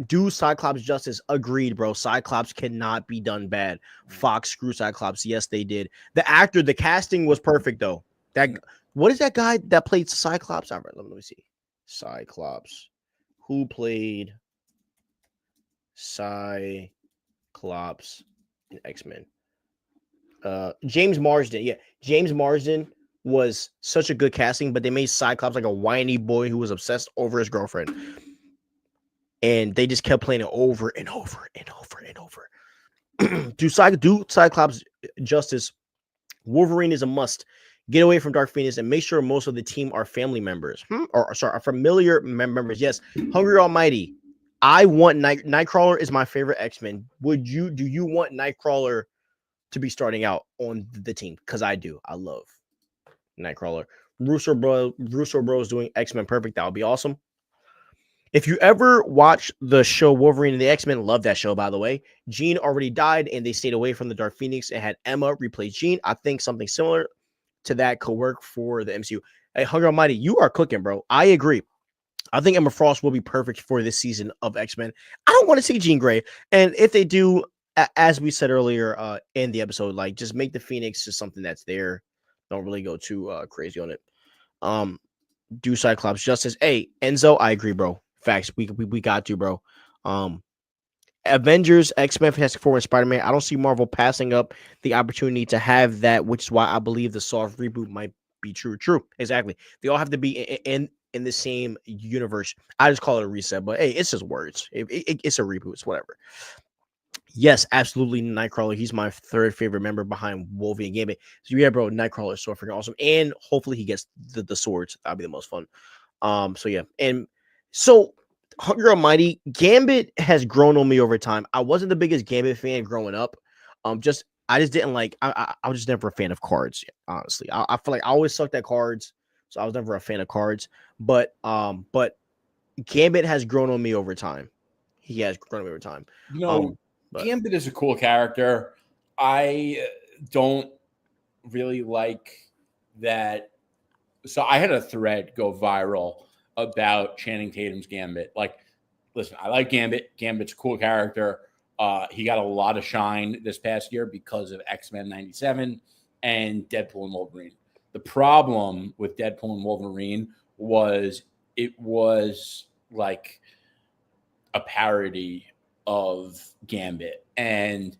Do Cyclops justice? Agreed, bro. Cyclops cannot be done bad. Fox screw Cyclops. Yes, they did. The casting was perfect though. What is that guy that played Cyclops? All right, let me see. Cyclops. Who played Cyclops in X-Men? James Marsden. Yeah, James Marsden was such a good casting, but they made Cyclops like a whiny boy who was obsessed over his girlfriend. And they just kept playing it over and over and over and over. do Cyclops justice. Wolverine is a must. Get away from Dark Phoenix and make sure most of the team are family members. Are familiar members. Yes. Hungry Almighty. I want Nightcrawler is my favorite X-Men. Do you want Nightcrawler to be starting out on the team? Because I do. I love Nightcrawler. Russo Bros doing X-Men perfect. That would be awesome. If you ever watch the show Wolverine and the X-Men, love that show, by the way. Jean already died, and they stayed away from the Dark Phoenix and had Emma replace Jean. I think something similar to that could work for the MCU. Hey, Hunger Almighty, you are cooking, bro. I agree. I think Emma Frost will be perfect for this season of X-Men. I don't want to see Jean Grey. And if they do, as we said earlier in the episode, like just make the Phoenix just something that's there. Don't really go too crazy on it. Do Cyclops justice. Hey, Enzo, I agree, bro. Facts. We got to, bro. Avengers, X-Men, Fantastic Four, and Spider-Man. I don't see Marvel passing up the opportunity to have that, which is why I believe the soft reboot might be true. True. Exactly. They all have to be in the same universe. I just call it a reset, but hey, it's just words. It's a reboot. It's whatever. Yes, absolutely. Nightcrawler. He's my third favorite member behind Wolverine and Gambit. So yeah, bro, Nightcrawler is so freaking awesome. And hopefully he gets the swords. That'll be the most fun. So yeah. And so Hunger Almighty, Gambit has grown on me over time. I wasn't the biggest Gambit fan growing up. I just didn't like I was just never a fan of cards, honestly. I feel like I always sucked at cards, so I was never a fan of cards. But Gambit has grown on me over time. He has grown on me over time. Gambit is a cool character. I don't really like that. So I had a thread go viral about Channing Tatum's Gambit. Like, listen, I like Gambit. Gambit's a cool character. He got a lot of shine this past year because of X-Men 97 and Deadpool and Wolverine. The problem with Deadpool and Wolverine was it was like a parody of Gambit, and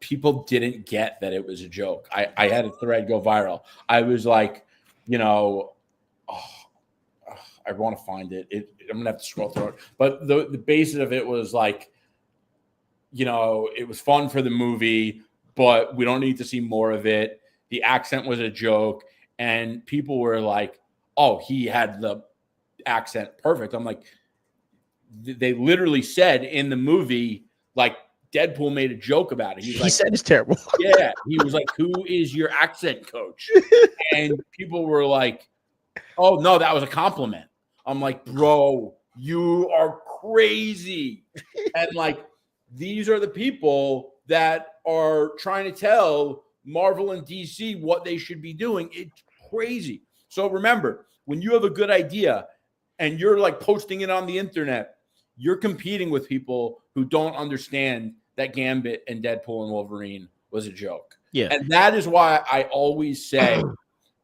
people didn't get that it was a joke. I had a thread go viral. I was like, I want to find it. I'm gonna have to scroll through it. But the basis of it was like, it was fun for the movie, but we don't need to see more of it. The accent was a joke, and people were like, "Oh, he had the accent perfect." I'm like, they literally said in the movie, like, Deadpool made a joke about it. He said it's terrible. Yeah, he was like, "Who is your accent coach?" And people were like, "Oh no, that was a compliment." I'm like, "Bro, you are crazy." And like, these are the people that are trying to tell Marvel and DC what they should be doing. It's crazy. So remember, when you have a good idea and you're like posting it on the internet, you're competing with people who don't understand that Gambit and Deadpool and Wolverine was a joke. Yeah. And that is why I always say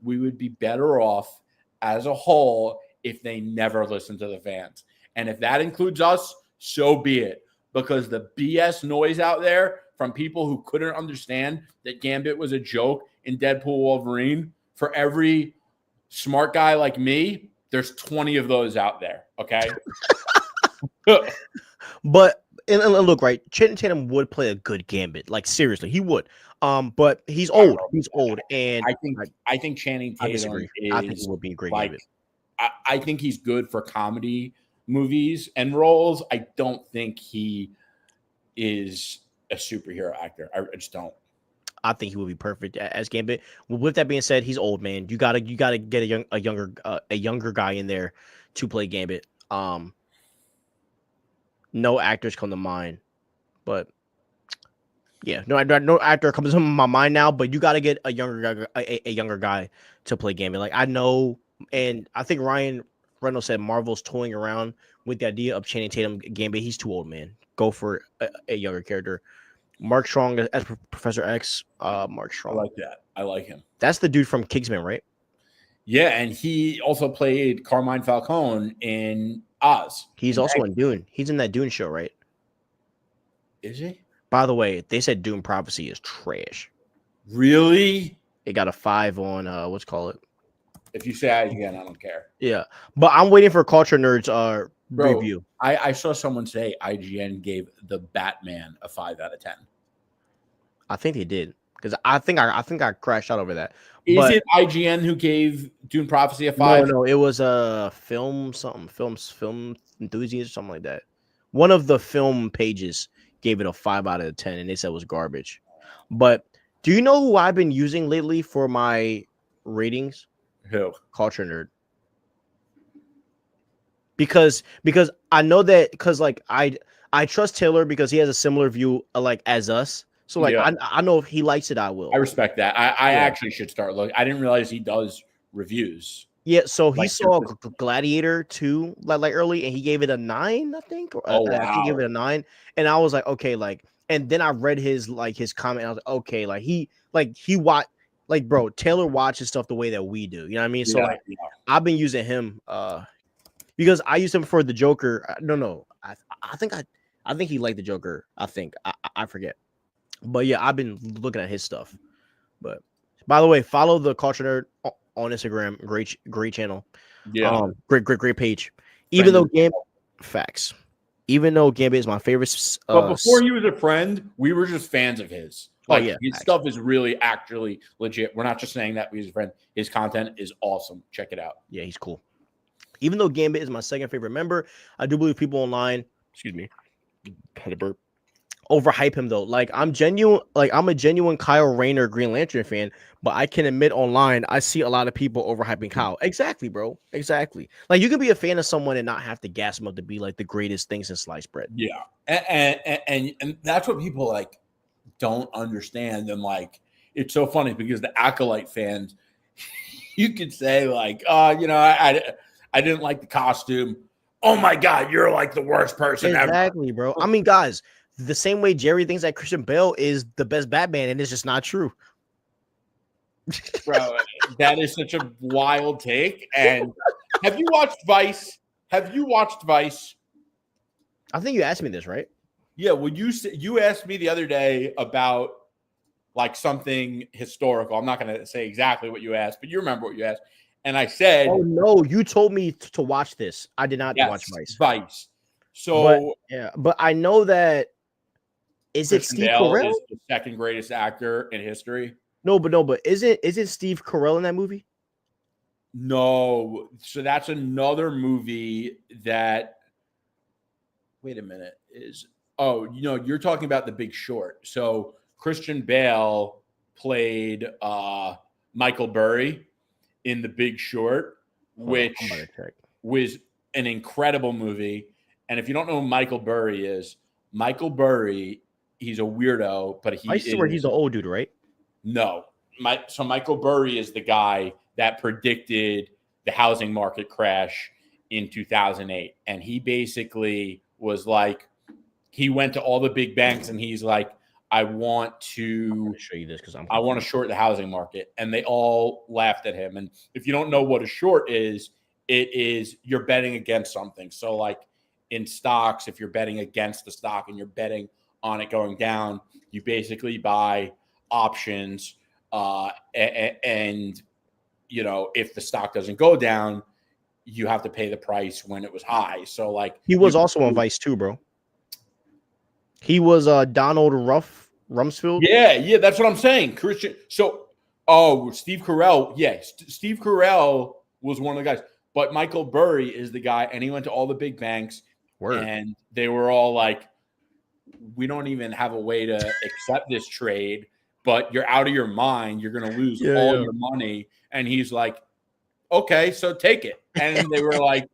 we would be better off as a whole if they never listen to the fans. And if that includes us, so be it. Because the BS noise out there from people who couldn't understand that Gambit was a joke in Deadpool Wolverine, for every smart guy like me, there's 20 of those out there, okay? But and look, right, Channing Tatum would play a good Gambit. Like, seriously, he would. But he's old. He's old, and I think Channing Tatum I think he would be a great Gambit. I think he's good for comedy movies and roles. I don't think he is a superhero actor. I just don't. I think he would be perfect as Gambit. With that being said, he's old, man. You gotta get a younger guy in there to play Gambit. No actors come to mind, but yeah, no actor comes to my mind now. But you got to get a younger guy to play Gambit. Like, I know, and I think Ryan Reynolds said Marvel's toying around with the idea of Channing Tatum Gambit. He's too old, man. Go for a younger character. Mark Strong as Professor X. Mark Strong. I like that. I like him. That's the dude from Kingsman, right? Yeah, and he also played Carmine Falcone in Oz. He's also in Dune. He's in that Dune show, right? Is he? By the way, they said Dune Prophecy is trash. Really? It got a 5 on what's called it. If you say that again, I don't care. Yeah, but I'm waiting for Culture Nerds review. I saw someone say IGN gave the Batman a 5 out of 10. I think they did, because I think I crashed out over that. Is it IGN who gave Dune Prophecy a 5? No, it was a film enthusiast or something like that. One of the film pages gave it a 5 out of 10, and they said it was garbage. But do you know who I've been using lately for my ratings? Who? Culture Nerd. because I know that because like I trust Taylor because he has a similar view like as us. So like I know if he likes it, I will. I respect that. I actually should start looking. I didn't realize he does reviews. Yeah, so he saw Gladiator 2 like early, and he gave it a 9, I think. Or, wow. I think he gave it a 9, and I was like, okay, like, and then I read his comment. And I was like, okay, like he watched, like, bro, Taylor watches stuff the way that we do. You know what I mean? So like, I've been using him because I used him for the Joker. No, I think he liked the Joker. I think I forget, but yeah, I've been looking at his stuff. But by the way, follow the Culture Nerd on Instagram. Great channel. Yeah. Great page. Even though Facts. Even though Gambit is my favorite. But before he was a friend, we were just fans of his. Like, his stuff is really actually legit. We're not just saying that he's a friend. His content is awesome. Check it out. Yeah, he's cool. Even though Gambit is my second favorite member, I do believe people online, had a burp, overhype him though. Like I'm a genuine Kyle Rayner Green Lantern fan, but I can admit online I see a lot of people overhyping Kyle. Exactly, bro. Exactly. Like you can be a fan of someone and not have to gas him up to be like the greatest thing since sliced bread. Yeah, and that's what people like don't understand. And like it's so funny because the Acolyte fans, you could say like, I didn't like the costume. Oh my God, you're like the worst person ever. Exactly, bro. I mean, guys, the same way Jerry thinks that Christian Bale is the best Batman, and it's just not true. Bro, that is such a wild take. And have you watched Vice? I think you asked me this, right? Yeah. Well, you asked me the other day about like something historical. I'm not going to say exactly what you asked, but you remember what you asked. And I said, "Oh no, you told me to watch this. I did not watch Vice." So but I know that is it Steve Carell? Is the second greatest actor in history. No, but isn't Steve Carell in that movie? No, so that's another movie that. Wait a minute, you're talking about The Big Short. So Christian Bale played Michael Burry in The Big Short, which was an incredible movie. And if you don't know who Michael Burry is, he's a weirdo, but he's the old dude, right? No. So Michael Burry is the guy that predicted the housing market crash in 2008. And he basically was like, he went to all the big banks and he's like, I want to show you this because I want to short the housing market. And they all laughed at him. And if you don't know what a short is, it is you're betting against something. So like in stocks, if you're betting against the stock and you're betting on it going down, you basically buy options. And if the stock doesn't go down, you have to pay the price when it was high. So like he was also on Vice too, bro. He was Donald Rumsfeld. Yeah, that's what I'm saying. Christian. So, Steve Carell. Yes, Steve Carell was one of the guys. But Michael Burry is the guy, and he went to all the big banks, and they were all like, "We don't even have a way to accept this trade, but you're out of your mind. You're going to lose all your money." And he's like, "Okay, so take it." And they were like,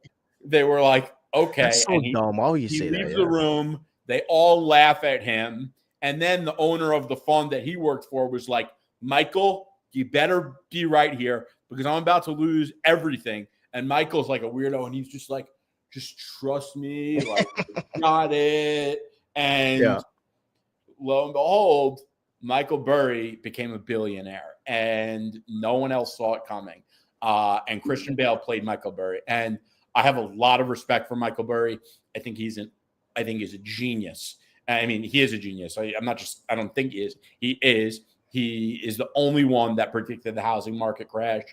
"Okay." That's so dumb. Why would you say that? He leaves the room. They all laugh at him. And then the owner of the fund that he worked for was like, "Michael, you better be right here because I'm about to lose everything." And Michael's like a weirdo. And he's just like, "Just trust me. Like, got it." And lo and behold, Michael Burry became a billionaire and no one else saw it coming. And Christian Bale played Michael Burry. And I have a lot of respect for Michael Burry. I think he's a genius. I mean, he is a genius. I don't think he is. He is. He is the only one that predicted the housing market crash.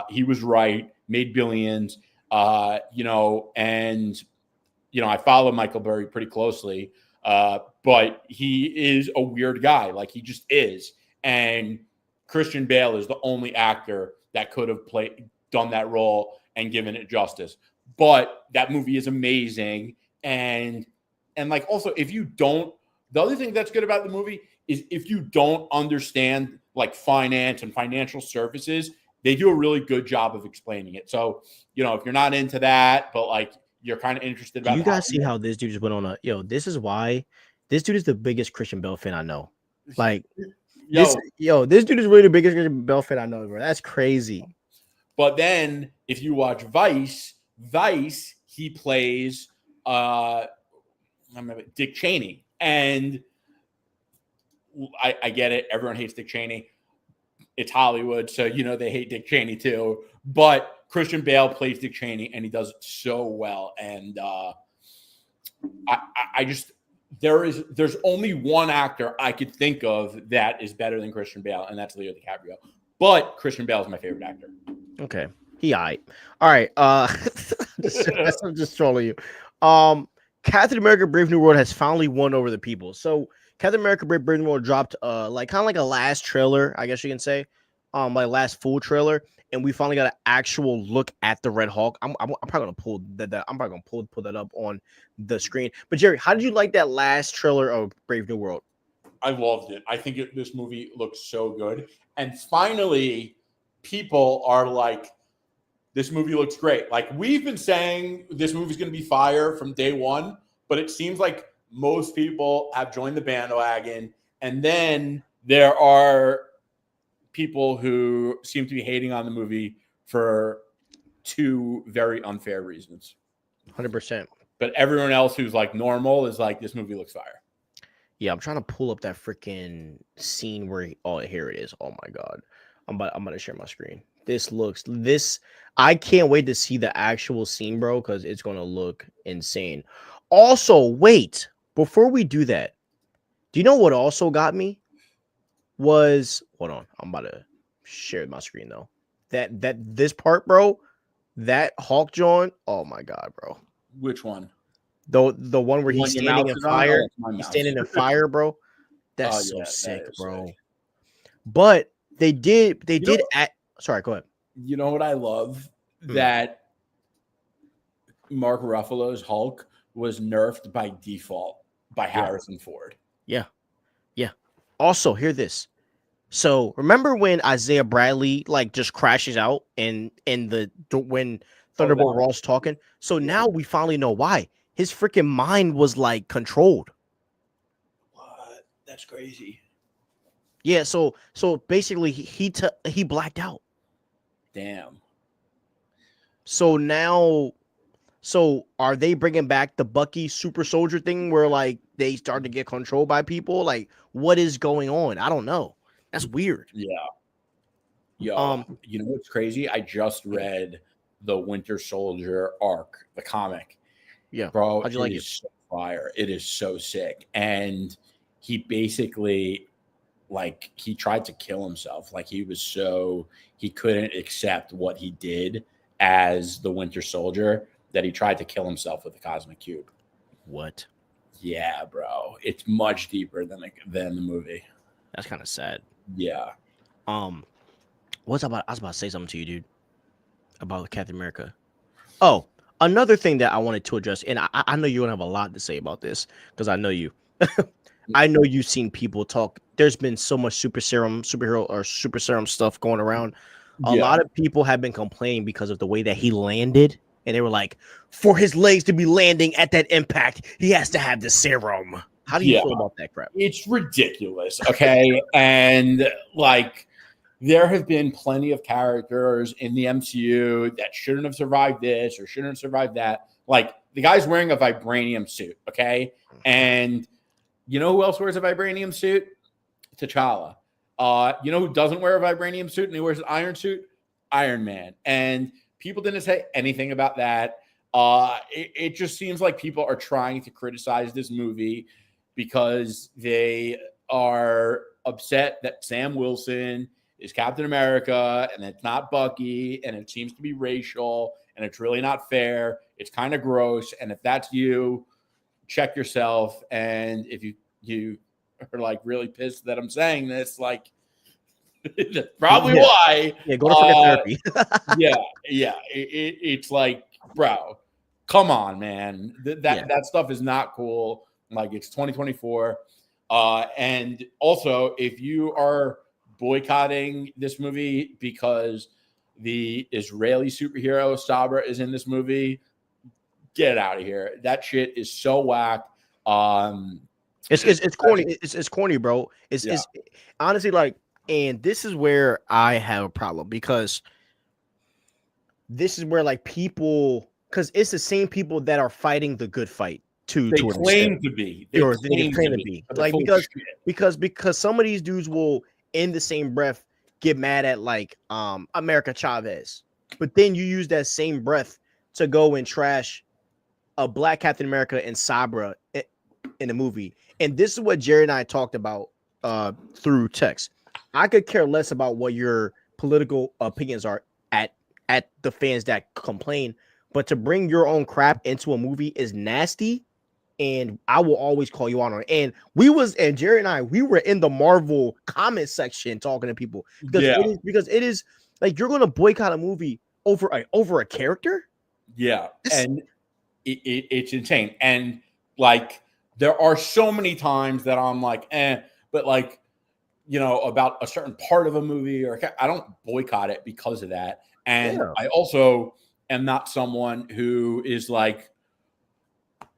He was right, made billions, and, I follow Michael Burry pretty closely, but he is a weird guy. Like, he just is. And Christian Bale is the only actor that could have done that role and given it justice. But that movie is amazing. And like, also, the other thing that's good about the movie is if you don't understand like finance and financial services, they do a really good job of explaining it. So, if you're not into that, but like you're kind of interested Do about. you guys see how this dude just went on a this is why this dude is the biggest Christian Bale fan I know. Like this dude is really the biggest Christian Bale fan I know, bro. That's crazy. But then if you watch Vice, he plays Dick Cheney. And I get it. Everyone hates Dick Cheney. It's Hollywood, so they hate Dick Cheney too. But Christian Bale plays Dick Cheney, and he does it so well. And I just there's only one actor I could think of that is better than Christian Bale, and that's Leo DiCaprio. But Christian Bale is my favorite actor. Okay, all right. I'm just trolling you. Captain America: Brave New World has finally won over the people. So Captain America: Brave New World dropped like kind of like a last trailer, I guess you can say, like last full trailer, and we finally got an actual look at the Red Hulk. I'm probably gonna pull that. I'm probably gonna pull that up on the screen. But Jerry, how did you like that last trailer of Brave New World? I loved it. I think this movie looks so good, and finally, people are like, this movie looks great. Like, we've been saying this movie's going to be fire from day one, but it seems like most people have joined the bandwagon. And then there are people who seem to be hating on the movie for two very unfair reasons. 100%. But everyone else who's like normal is like, this movie looks fire. Yeah, I'm trying to pull up that freaking scene where here it is. Oh my God. I'm about to share my screen. I can't wait to see the actual scene, bro, because it's going to look insane. Also, wait, before we do that, do you know what also got me? Hold on, I'm about to share my screen though. This part, bro, that Hawk John, oh my God, bro. Which one? The one where he's standing in fire. He's standing in fire, bro. That's so sick, bro. Sick. But they did sorry, go ahead. You know what I love? That Mark Ruffalo's Hulk was nerfed by default by Harrison Ford. Yeah. Also, hear this. So remember when Isaiah Bradley like just crashes out when Thunderbolt Ross talking? So now we finally know why. His freaking mind was like controlled. What? That's crazy. Yeah, so basically he blacked out. Damn. So are they bringing back the Bucky super soldier thing where like they start to get controlled by people? Like, what is going on? I don't know. That's weird. Yeah. Yo, you know what's crazy? I just read the Winter Soldier arc, the comic. Yeah, bro, how'd you like it? Is so fire. It is so sick. And he basically, like, he tried to kill himself. Like, he couldn't accept what he did as the Winter Soldier, that he tried to kill himself with the Cosmic Cube. What? Yeah, bro. It's much deeper than the movie. That's kind of sad. Yeah. I was about to say something to you, dude, about Captain America. Oh, another thing that I wanted to address, and I know you're gonna have a lot to say about this because I know you. I know you've seen people talk. There's been so much super serum stuff going around. A lot of people have been complaining because of the way that he landed, and they were like, for his legs to be landing at that impact, he has to have the serum. How do you feel about that crap? It's ridiculous, okay? And like, there have been plenty of characters in the MCU that shouldn't have survived this or shouldn't have survived that. Like, the guy's wearing a vibranium suit, okay? And you know who else wears a vibranium suit? T'Challa. You know who doesn't wear a vibranium suit and he wears an iron suit? Iron Man. And people didn't say anything about that. It just seems like people are trying to criticize this movie because they are upset that Sam Wilson is Captain America and it's not Bucky, and it seems to be racial, and it's really not fair. It's kind of gross. And if that's you, check yourself. And if you are like really pissed that I'm saying this, like, that's probably why. Yeah, go to therapy. It's like, bro, come on, man. That stuff is not cool. Like, it's 2024. And also, if you are boycotting this movie because the Israeli superhero Sabra is in this movie, get out of here. That shit is so whack. It's corny. It's corny, bro. It's honestly like, and this is where I have a problem because this is where like people, because it's the same people that are fighting the good fight they claim to be. They claim to be. Like because some of these dudes will in the same breath get mad at like America Chavez, but then you use that same breath to go and trash a black Captain America and Sabra in the movie. And this is what Jerry and I talked about through text. I could care less about what your political opinions are at the fans that complain, but to bring your own crap into a movie is nasty. And I will always call you out on it. And Jerry and I, we were in the Marvel comment section talking to people because it is like you're going to boycott a movie over a character. Yeah, and it's insane. And like there are so many times that I'm like, but like about a certain part of a movie, or I don't boycott it because of that. And I also am not someone who is like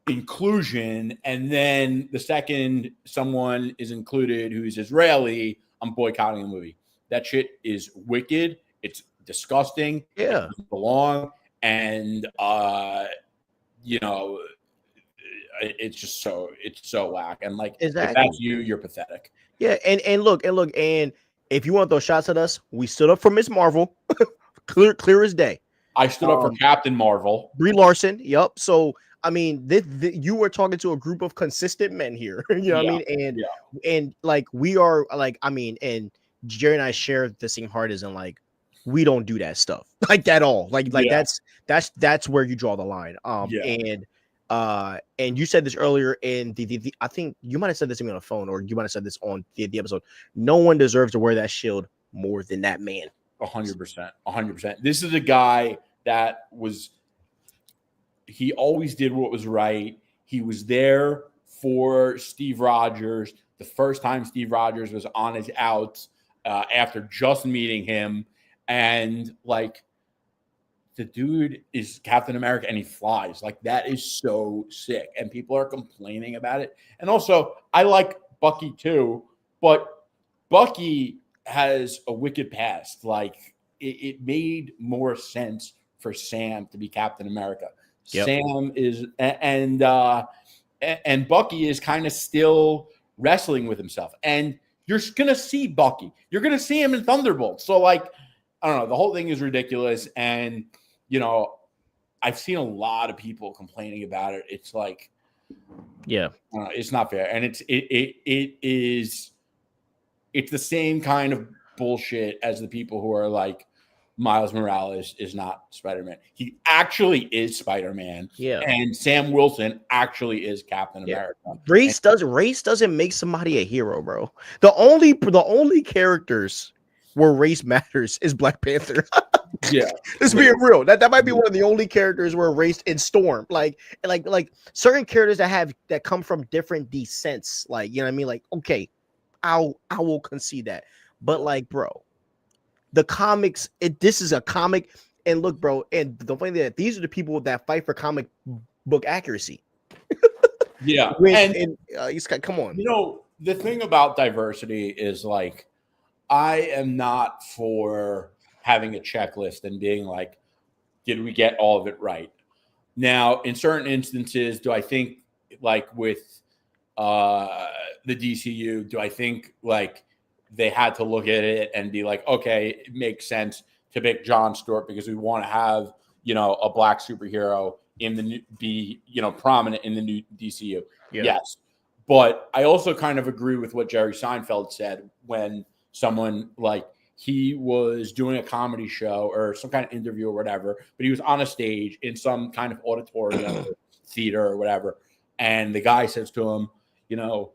inclusion, and then the second someone is included who's Israeli, I'm boycotting the movie. That shit is wicked. It's disgusting. Yeah, it doesn't belong. And it's just so whack. And like exactly. If that's you're pathetic. Yeah, and look, and if you want those shots at us, we stood up for Miss Marvel, clear as day. I stood up for Captain Marvel, Brie Larson. Yep. So I mean, you were talking to a group of consistent men here. You know what I mean? And like we are like, I mean, and Jerry and I share the same heart as in like we don't do that stuff like that all. Like that's where you draw the line. And you said this earlier in the I think you might have said this to me on the phone, or you might have said this on the episode. No one deserves to wear that shield more than that man. 100%. This is a guy that he always did what was right. He was there for Steve Rogers the first time Steve Rogers was on his outs after just meeting him. And like, the dude is Captain America and he flies. Like, that is so sick. And people are complaining about it. And also, I like Bucky too, but Bucky has a wicked past. Like, it made more sense for Sam to be Captain America. Yep. Sam is, and Bucky is kind of still wrestling with himself. And you're going to see Bucky. You're going to see him in Thunderbolts. So, like, I don't know. The whole thing is ridiculous. And, you know, I've seen a lot of people complaining about it. It's like, yeah, it's not fair. And it's the same kind of bullshit as the people who are like, Miles Morales is not Spider-Man. He actually is Spider-Man. Yeah. And Sam Wilson actually is Captain America. Race doesn't make somebody a hero, bro. The only characters where race matters is Black Panther. Yeah. Let's be real. That might be one of the only characters where race in Storm. Like certain characters that come from different descents. Like, you know what I mean? Like, okay, I will concede that. But like, bro, the comics, this is a comic, and look, bro, and the thing that these are the people that fight for comic book accuracy. Yeah, come on. You know, the thing about diversity is like, I am not for having a checklist and being like, did we get all of it right? Now, in certain instances, do I think like with the DCU, do I think like they had to look at it and be like, okay, it makes sense to pick Jon Stewart because we want to have, you know, a black superhero prominent in the new DCU. Yeah. Yes. But I also kind of agree with what Jerry Seinfeld said when someone like he was doing a comedy show or some kind of interview or whatever, but he was on a stage in some kind of auditorium or theater or whatever. And the guy says to him, you know,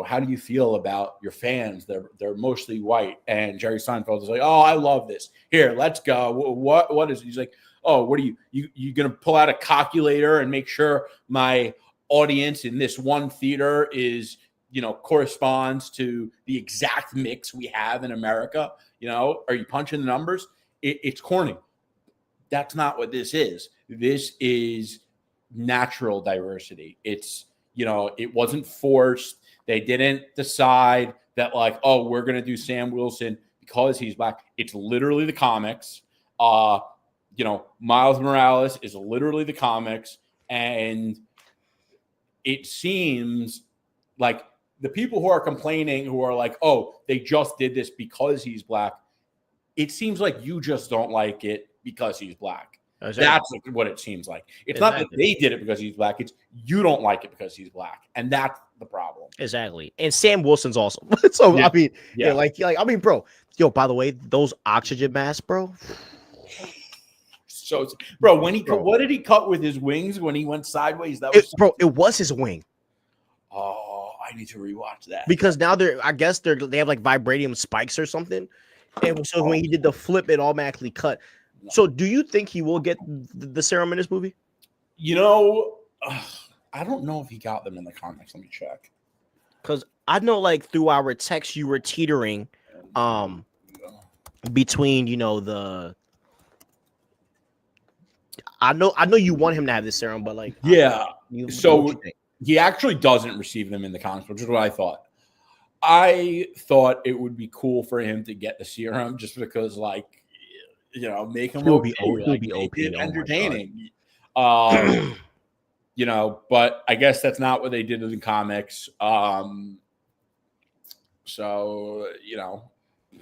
how do you feel about your fans? They're mostly white. And Jerry Seinfeld is like, oh, I love this. Here, let's go. What is it? He's like, oh, what are you going to pull out a calculator and make sure my audience in this one theater is, you know, corresponds to the exact mix we have in America? You know, are you punching the numbers? It's corny. That's not what this is. This is natural diversity. It's, it wasn't forced. They didn't decide that like, oh, we're going to do Sam Wilson because he's black. It's literally the comics. Miles Morales is literally the comics. And it seems like the people who are complaining, who are like, oh, they just did this because he's black. It seems like you just don't like it because he's black. Exactly. That's what it seems like. It's not that they did it because he's black. It's you don't like it because he's black. And that's the problem. Exactly. And Sam Wilson's awesome. So, yeah. I mean, bro, by the way, those oxygen masks, bro. So, bro, what did he cut with his wings when he went sideways? It was his wing. Oh, I need to rewatch that. Because now they have like vibranium spikes or something. And so when he did the flip, it automatically cut. No. So do you think he will get the serum in this movie? I don't know if he got them in the comics. Let me check. Because I know, like, through our text, you were teetering between, I know you want him to have this serum, but like, yeah. So he actually doesn't receive them in the comics, which is what I thought. I thought it would be cool for him to get the serum just because, like, make him be OP, entertaining. But I guess that's not what they did in the comics. So,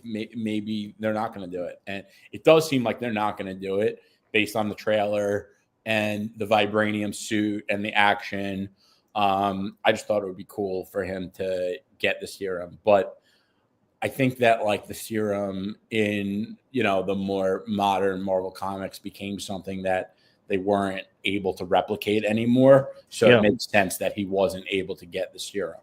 maybe they're not going to do it. And it does seem like they're not going to do it based on the trailer and the vibranium suit and the action. I just thought it would be cool for him to get the serum. But I think that, like, the serum in, the more modern Marvel comics became something that they weren't able to replicate anymore. So It makes sense that he wasn't able to get the serum.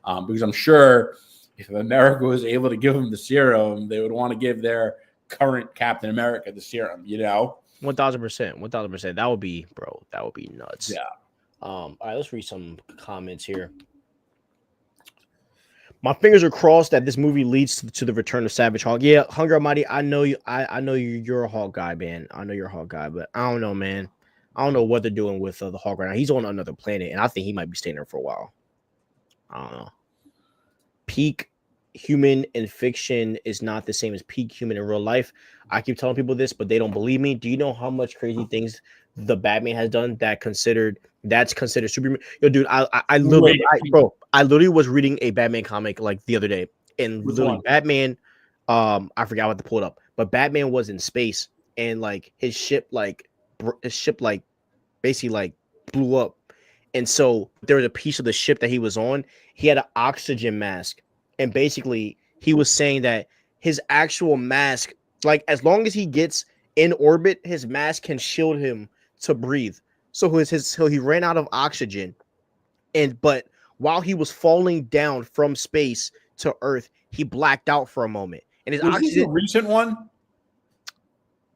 Because I'm sure if America was able to give him the serum, they would want to give their current Captain America the serum, 1,000%. That would be nuts. Yeah. All right, let's read some comments here. My fingers are crossed that this movie leads to the return of Savage Hawk. Yeah, Hunger Almighty, I know you. I know you're a Hawk guy, man. I know you're a Hawk guy, but I don't know, man. I don't know what they're doing with the Hawk right now. He's on another planet, and I think he might be staying there for a while. I don't know. Peak human in fiction is not the same as peak human in real life. I keep telling people this, but they don't believe me. Do you know how much crazy things the Batman has done that's considered Superman? Yo, dude, I literally was reading a Batman comic like the other day, and literally Batman, I forgot what to pull it up, but Batman was in space, and like his ship basically like blew up, and so there was a piece of the ship that he was on. He had an oxygen mask, and basically he was saying that his actual mask, like, as long as he gets in orbit, his mask can shield him to breathe. So he ran out of oxygen, but while he was falling down from space to Earth, he blacked out for a moment. And his oxygen. Is this a recent one?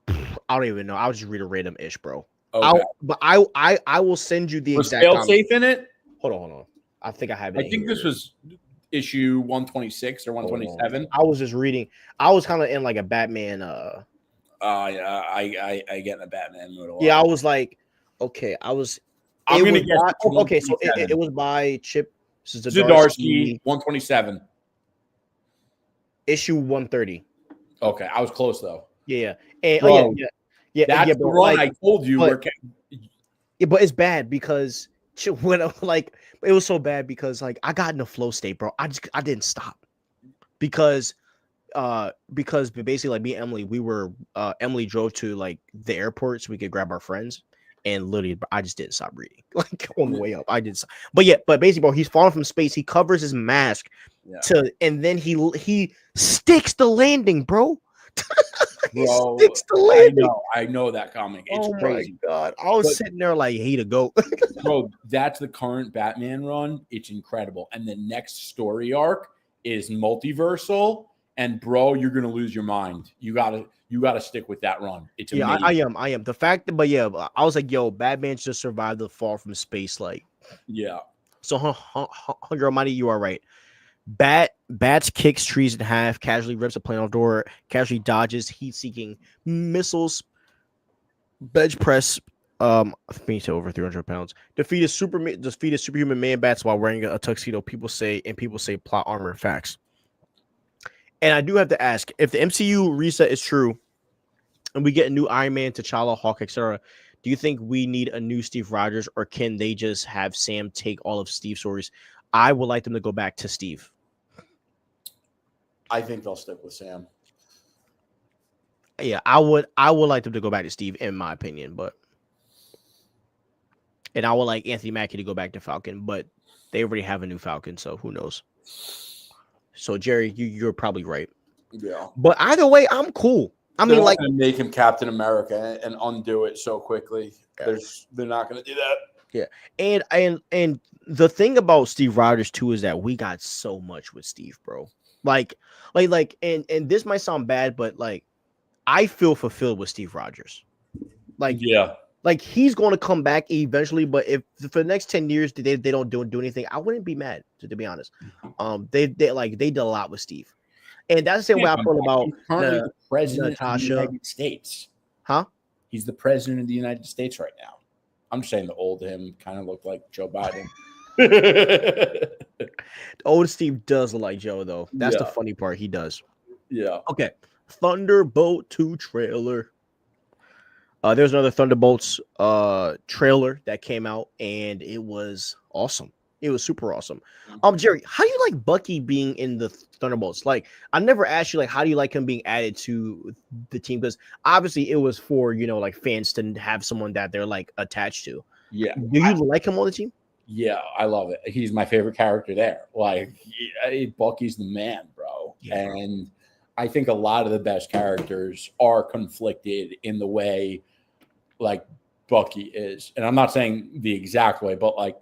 I don't even know. I'll just read a random ish, bro. Okay. I will send you the exact. Was fail-safe in it? Hold on. I think I have it. I think this was issue 126 or 127. I was just reading. I was kind of in like a Batman. Yeah, I get in a Batman mood a lot. Yeah, I was like, okay, I'm gonna guess. Okay, so it was by Chip Zdarsky, 127, issue 130. Okay, I was close though. Yeah, and that's the one I told you. But it's bad because when it was so bad because like I got in a flow state, bro. I didn't stop because basically like me and Emily, we were Emily drove to like the airport so we could grab our friends, and literally I just didn't stop reading like on the way up. I didn't. But basically, bro, he's falling from space. He covers his mask and then he sticks the landing, bro. Bro, I know that comic. It's crazy. My God. I was sitting there like, hey, to go. Bro, that's the current Batman run. It's incredible. And the next story arc is multiversal. And bro, you're gonna lose your mind. You gotta stick with that run. It's amazing. I am. The fact that, I was like, yo, Batman's just survived the fall from space. Like, yeah. So Hunger Almighty, you are right. Bats kicks trees in half, casually rips a plane off door, casually dodges heat-seeking missiles, bench press I think he said over 300 pounds. Defeated superhuman man bats while wearing a tuxedo. People say plot armor. Facts. And I do have to ask, if the MCU reset is true, and we get a new Iron Man, T'Challa, Hawk, etc., do you think we need a new Steve Rogers, or can they just have Sam take all of Steve's stories? I would like them to go back to Steve. I think they'll stick with Sam. Yeah, I would like them to go back to Steve, in my opinion, and I would like Anthony Mackie to go back to Falcon, but they already have a new Falcon, so who knows? So Jerry, you're probably right. Yeah. But either way, I'm cool. I mean, like, going to make him Captain America and undo it so quickly. Yeah. They're not going to do that. Yeah. And the thing about Steve Rogers too is that we got so much with Steve, bro. Like, and this might sound bad, but like, I feel fulfilled with Steve Rogers. Like, yeah. Like, he's going to come back eventually, but if for the next 10 years they don't do anything, I wouldn't be mad, to be honest. They did a lot with Steve. And that's the same way I feel about the president of the United States. Huh? He's the president of the United States right now. I'm just saying the old him kind of looked like Joe Biden. The old Steve does look like Joe, though. That's the funny part. He does. Yeah. Okay. Thunderbolt 2 trailer. There's another Thunderbolts trailer that came out, and it was awesome. It was super awesome. Jerry, how do you like Bucky being in the Thunderbolts? Like, I never asked you, like, how do you like him being added to the team? Because obviously it was for, like, fans to have someone that they're, like, attached to. Yeah. Do you like him on the team? Yeah, I love it. He's my favorite character there. Like, Bucky's the man, bro. Yeah. And I think a lot of the best characters are conflicted in the way, like, Bucky is. And I'm not saying the exact way, but, like,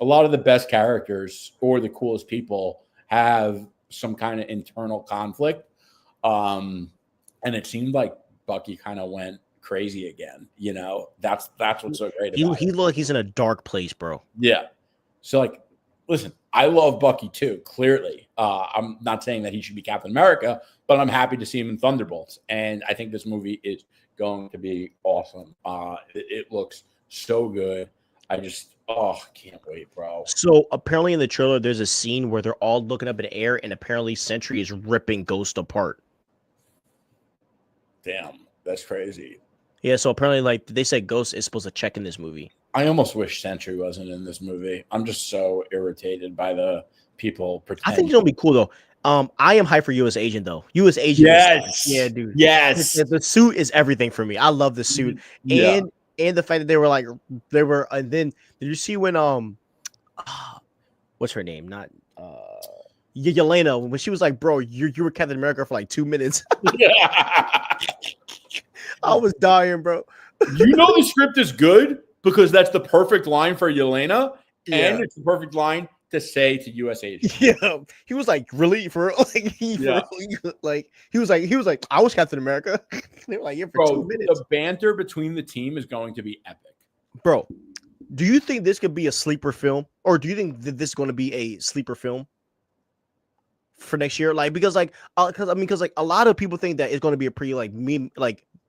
a lot of the best characters or the coolest people have some kind of internal conflict. And it seemed like Bucky kind of went crazy again. That's what's so great about he looked like he's in a dark place, bro. Yeah. So, like, listen, I love Bucky too, clearly. I'm not saying that he should be Captain America, but I'm happy to see him in Thunderbolts. And I think this movie is going to be awesome. It looks so good. Can't wait, bro. So apparently in the trailer, there's a scene where they're all looking up in the air, and apparently Sentry is ripping Ghost apart. Damn, that's crazy. Yeah, so apparently, like, they said Ghost is supposed to check in this movie. I almost wish Sentry wasn't in this movie. I'm just so irritated by the people pretending. I think it'll be cool, though. I am hyped for U.S. Agent, though. U.S. Agent. Yes. Yeah, dude. Yes. The suit is everything for me. I love the suit. Yeah. And the fact that they were, and then did you see when, what's her name? Not, Yelena, when she was like, bro, you were Captain America for like 2 minutes. I was dying, bro. The script is good because that's the perfect line for Yelena, and it's the perfect line to say to U.S. Agent. Yeah, he was like, really, for real? Like, he was like, I was Captain America. They were like, yeah, for 2 minutes. The banter between the team is going to be epic, bro. Do you think this could be a sleeper film, or do you think that this is going to be a sleeper film for next year? Like, because a lot of people think that it's going to be a pretty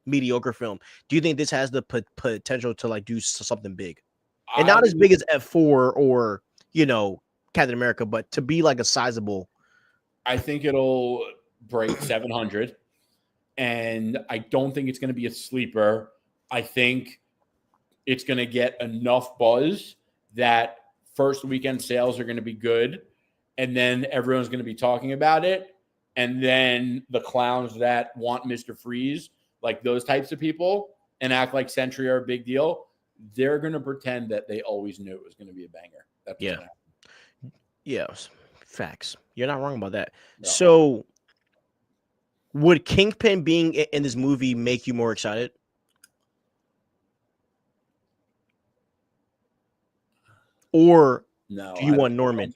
mediocre film. Do you think this has the potential to like do something big, and not as big as F4 or Captain America, but to be like a sizable? I think it'll break 700, and I don't think it's going to be a sleeper. I think it's going to get enough buzz that first weekend sales are going to be good, and then everyone's going to be talking about it, and then the clowns that want Mr. Freeze, like those types of people, and act like Sentry are a big deal, they're going to pretend that they always knew it was going to be a banger. That's yeah. Yes, facts. You're not wrong about that. No. So, would Kingpin being in this movie make you more excited? Or no, do you want Norman?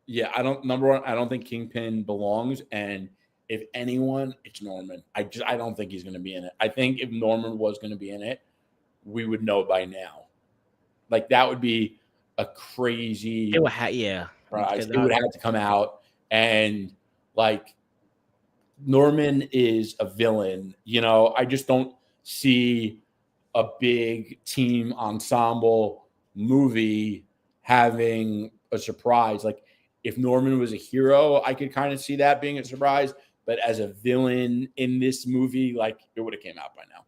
Number one, I don't think Kingpin belongs, and if anyone, it's Norman. I don't think he's going to be in it. I think if Norman was going to be in it, we would know by now. Like, that would be a crazy. It would it would have to come out, and like, Norman is a villain. I just don't see a big team ensemble movie having a surprise. Like if Norman was a hero, I could kind of see that being a surprise. But as a villain in this movie, like it would have came out by now.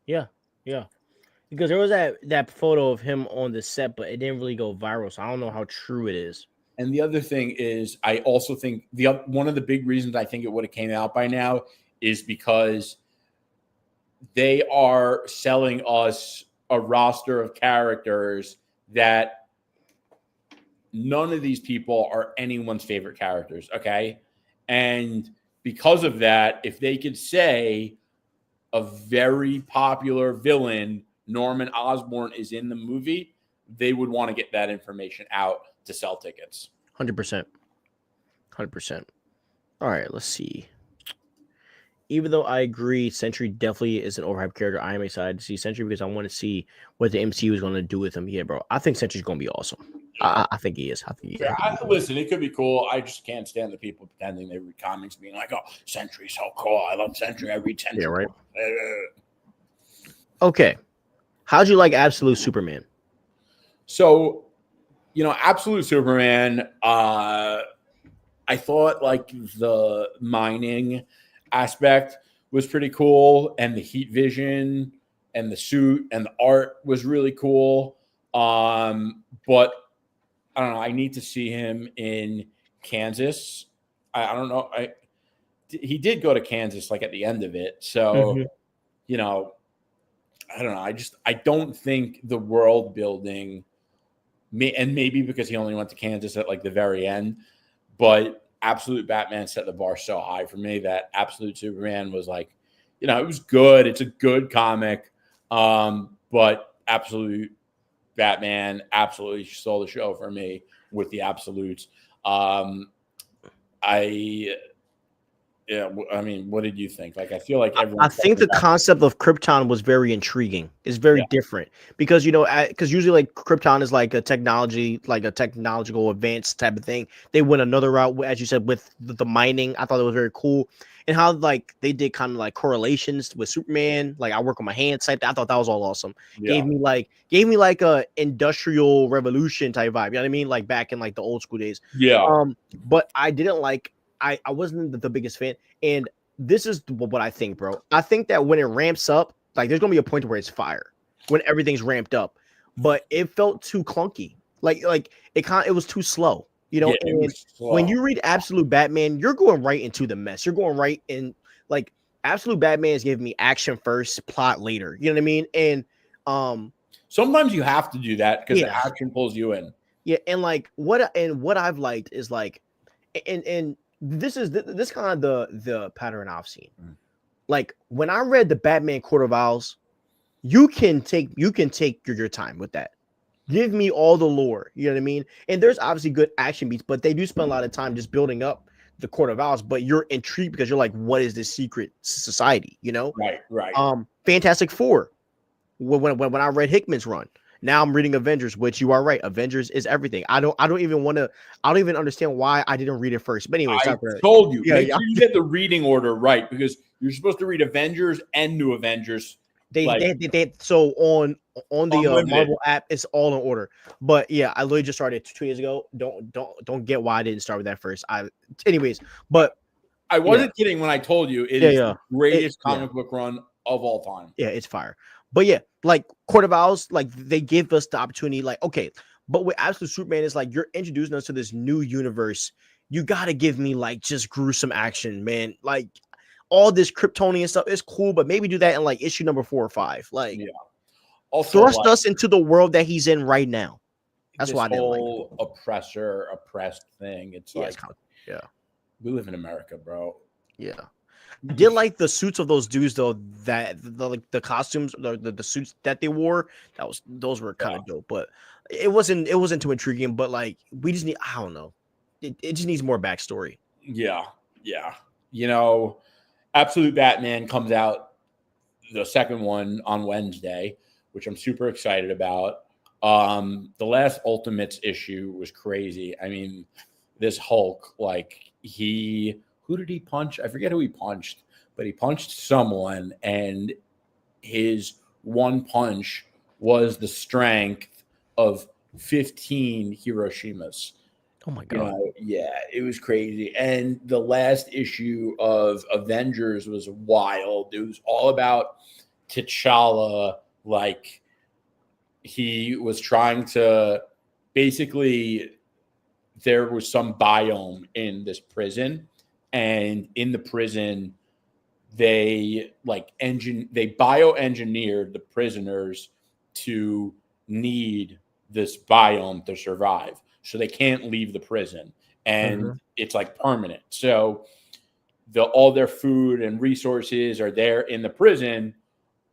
Yeah, yeah. Because there was that photo of him on the set, but it didn't really go viral, so I don't know how true it is. And the other thing is, I also think one of the big reasons I think it would have came out by now is because they are selling us a roster of characters that none of these people are anyone's favorite characters, okay? And because of that, if they could say a very popular villain, Norman Osborn, is in the movie, they would want to get that information out to sell tickets. 100%. 100%. All right, let's see. Even though I agree Sentry definitely is an overhyped character, I am excited to see Sentry because I want to see what the MCU is going to do with him. Yeah, bro. I think Sentry's going to be awesome. I think he is. Listen, it could be cool. I just can't stand the people pretending they read comics being like, oh, Sentry's so cool. I love Sentry. I read Sentry. Yeah, right. Okay. How'd you like Absolute Superman? So, Absolute Superman, I thought like the mining aspect was pretty cool, and the heat vision and the suit and the art was really cool. But I don't know. I need to see him in Kansas. I don't know. He did go to Kansas like at the end of it. So, I don't know. I don't think the world building, and maybe because he only went to Kansas at like the very end, but Absolute Batman set the bar so high for me that Absolute Superman was like, it was good. It's a good comic. But Absolute Batman absolutely stole the show for me with the Absolutes. I mean, what did you think? Like, I feel like everyone. I think the concept of Krypton was very intriguing. It's very different because because usually like Krypton is like a technological advanced type of thing. They went another route, as you said, with the mining. I thought it was very cool, and how like they did kind of like correlations with Superman. Like I work on my hands type. I thought that was all awesome. Yeah. Gave me like a industrial revolution type vibe. You know what I mean? Like back in like the old school days. Yeah. But I didn't like. I wasn't the biggest fan, and this is what I think, bro. I think that when it ramps up, like there's gonna be a point where it's fire when everything's ramped up, but it felt too clunky. Like it was too slow, and when you read Absolute Batman, you're going right into the mess. You're going right in. Like Absolute Batman is giving me action first, plot later. You know what I mean? And sometimes you have to do that because the action pulls you in. Yeah, and like what I've liked is like, and this kind of the pattern I've seen. Like when I read the Batman Court of Owls, you can take your time with that. Give me all the lore, you know what I mean? And there's obviously good action beats, but they do spend a lot of time just building up the Court of Owls. But you're intrigued because you're like, what is this secret society? Right. Fantastic Four. When I read Hickman's run. Now I'm reading Avengers, which you are right. Avengers is everything. I don't even understand why I didn't read it first. But anyway, I told you. Make sure you get the reading order right because you're supposed to read Avengers and New Avengers. So on the Marvel app, it's all in order. But yeah, I literally just started 2 years ago. Don't get why I didn't start with that first. Anyways, but I wasn't kidding when I told you it is the greatest comic book run of all time. Yeah, it's fire. But yeah, like Court of Owls, like they give us the opportunity, like, okay, but with Absolute Superman, it's like you're introducing us to this new universe. You got to give me like just gruesome action, man. Like all this Kryptonian stuff is cool, but maybe do that in like issue number 4 or 5. Like, also, thrust us into the world that he's in right now. That's why I didn't like oppressed thing. It's like, we live in America, bro. Yeah. I did like the suits of those dudes though, that the costumes, the suits that they wore, those were kind of dope, but it wasn't too intriguing. But like we just need, I don't know, it just needs more backstory. Yeah. Absolute Batman comes out, the second one, on Wednesday, which I'm super excited about. The last Ultimates issue was crazy. I mean, this Hulk, like who did he punch? I forget who he punched, but he punched someone, and his one punch was the strength of 15 Hiroshimas. Oh my God. Yeah, it was crazy. And the last issue of Avengers was wild. It was all about T'Challa. Like, he was trying to basically, there was some biome in this prison, and in the prison they bioengineered the prisoners to need this biome to survive, so they can't leave the prison, and it's like permanent. So all their food and resources are there in the prison,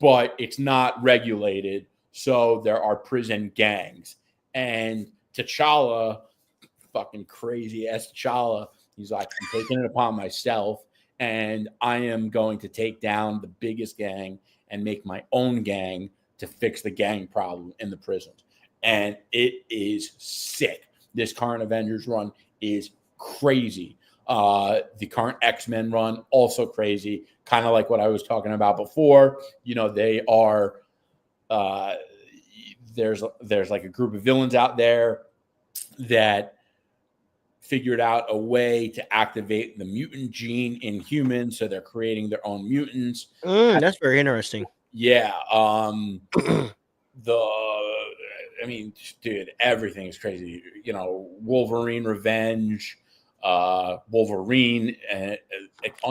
but it's not regulated. So there are prison gangs, and T'Challa, fucking crazy ass T'Challa, he's like, I'm taking it upon myself, and I am going to take down the biggest gang and make my own gang to fix the gang problem in the prisons. And it is sick. This current Avengers run is crazy. The current X-Men run, also crazy. Kind of like what I was talking about before. They are there's like a group of villains out there that figured out a way to activate the mutant gene in humans, so they're creating their own mutants. That's very interesting. Yeah. Dude, everything is crazy. Wolverine Revenge, Wolverine.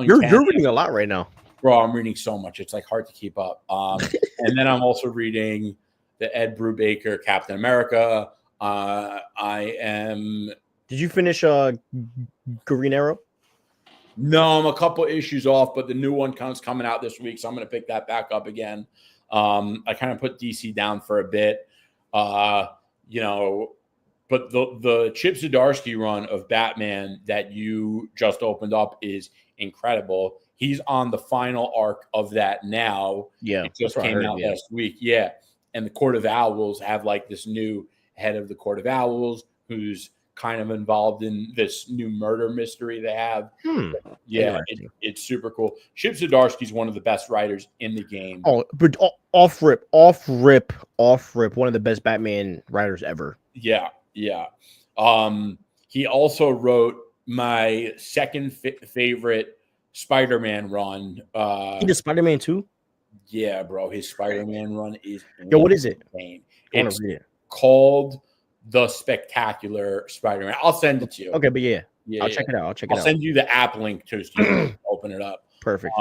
You're reading a lot right now, bro. I'm reading so much; it's like hard to keep up. And then I'm also reading the Ed Brubaker Captain America. Did you finish Green Arrow? No, I'm a couple issues off, but the new one coming out this week, so I'm going to pick that back up again. I kind of put DC down for a bit, but the Chip Zdarsky run of Batman that you just opened up is incredible. He's on the final arc of that now. Yeah, it just came out last week. Yeah, and the Court of Owls have like this new head of the Court of Owls who's kind of involved in this new murder mystery they have. Yeah, it's super cool. Chip Zdarsky is one of the best writers in the game. Oh, but off rip, one of the best Batman writers ever. Yeah. He also wrote my second favorite Spider-Man run. He did Spider-Man 2? Yeah, bro. His Spider-Man run is Yo, what is it? Insane. I want to read it. Called The Spectacular Spider-Man. I'll send it to you. Okay, but I'll check it out. I'll send you the app link too, so you can open it up. Perfect.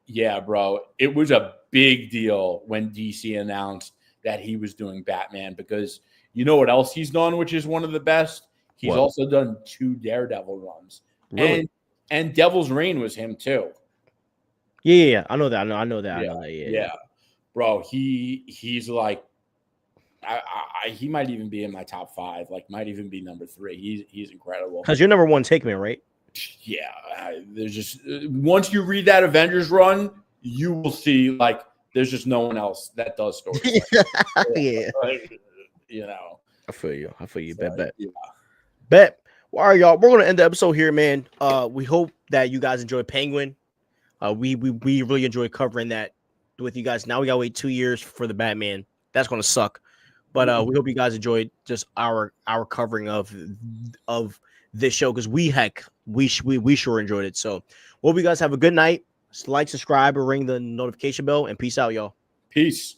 Yeah, bro. It was a big deal when DC announced that he was doing Batman, because you know what else he's done, which is one of the best? He's also done 2 Daredevil runs. Really? And Devil's Reign was him too. Yeah. I know that. I know that. Yeah. Bro, he's like, he might even be in my top 5, like might even be number 3. He's incredible. Because you're number 1 Takeman, right? Yeah. There's just, once you read that Avengers run, you will see like there's just no one else that does stories. Yeah. I feel you. So, Bet. Yeah. Bet. Well, all right, y'all. We're gonna end the episode here, man. We hope that you guys enjoyed Penguin. We really enjoyed covering that with you guys. Now we gotta wait 2 years for the Batman. That's gonna suck. But we hope you guys enjoyed just our covering of this show, because we sure enjoyed it. So hope you guys have a good night. Like, subscribe, or ring the notification bell, and peace out, y'all. Peace.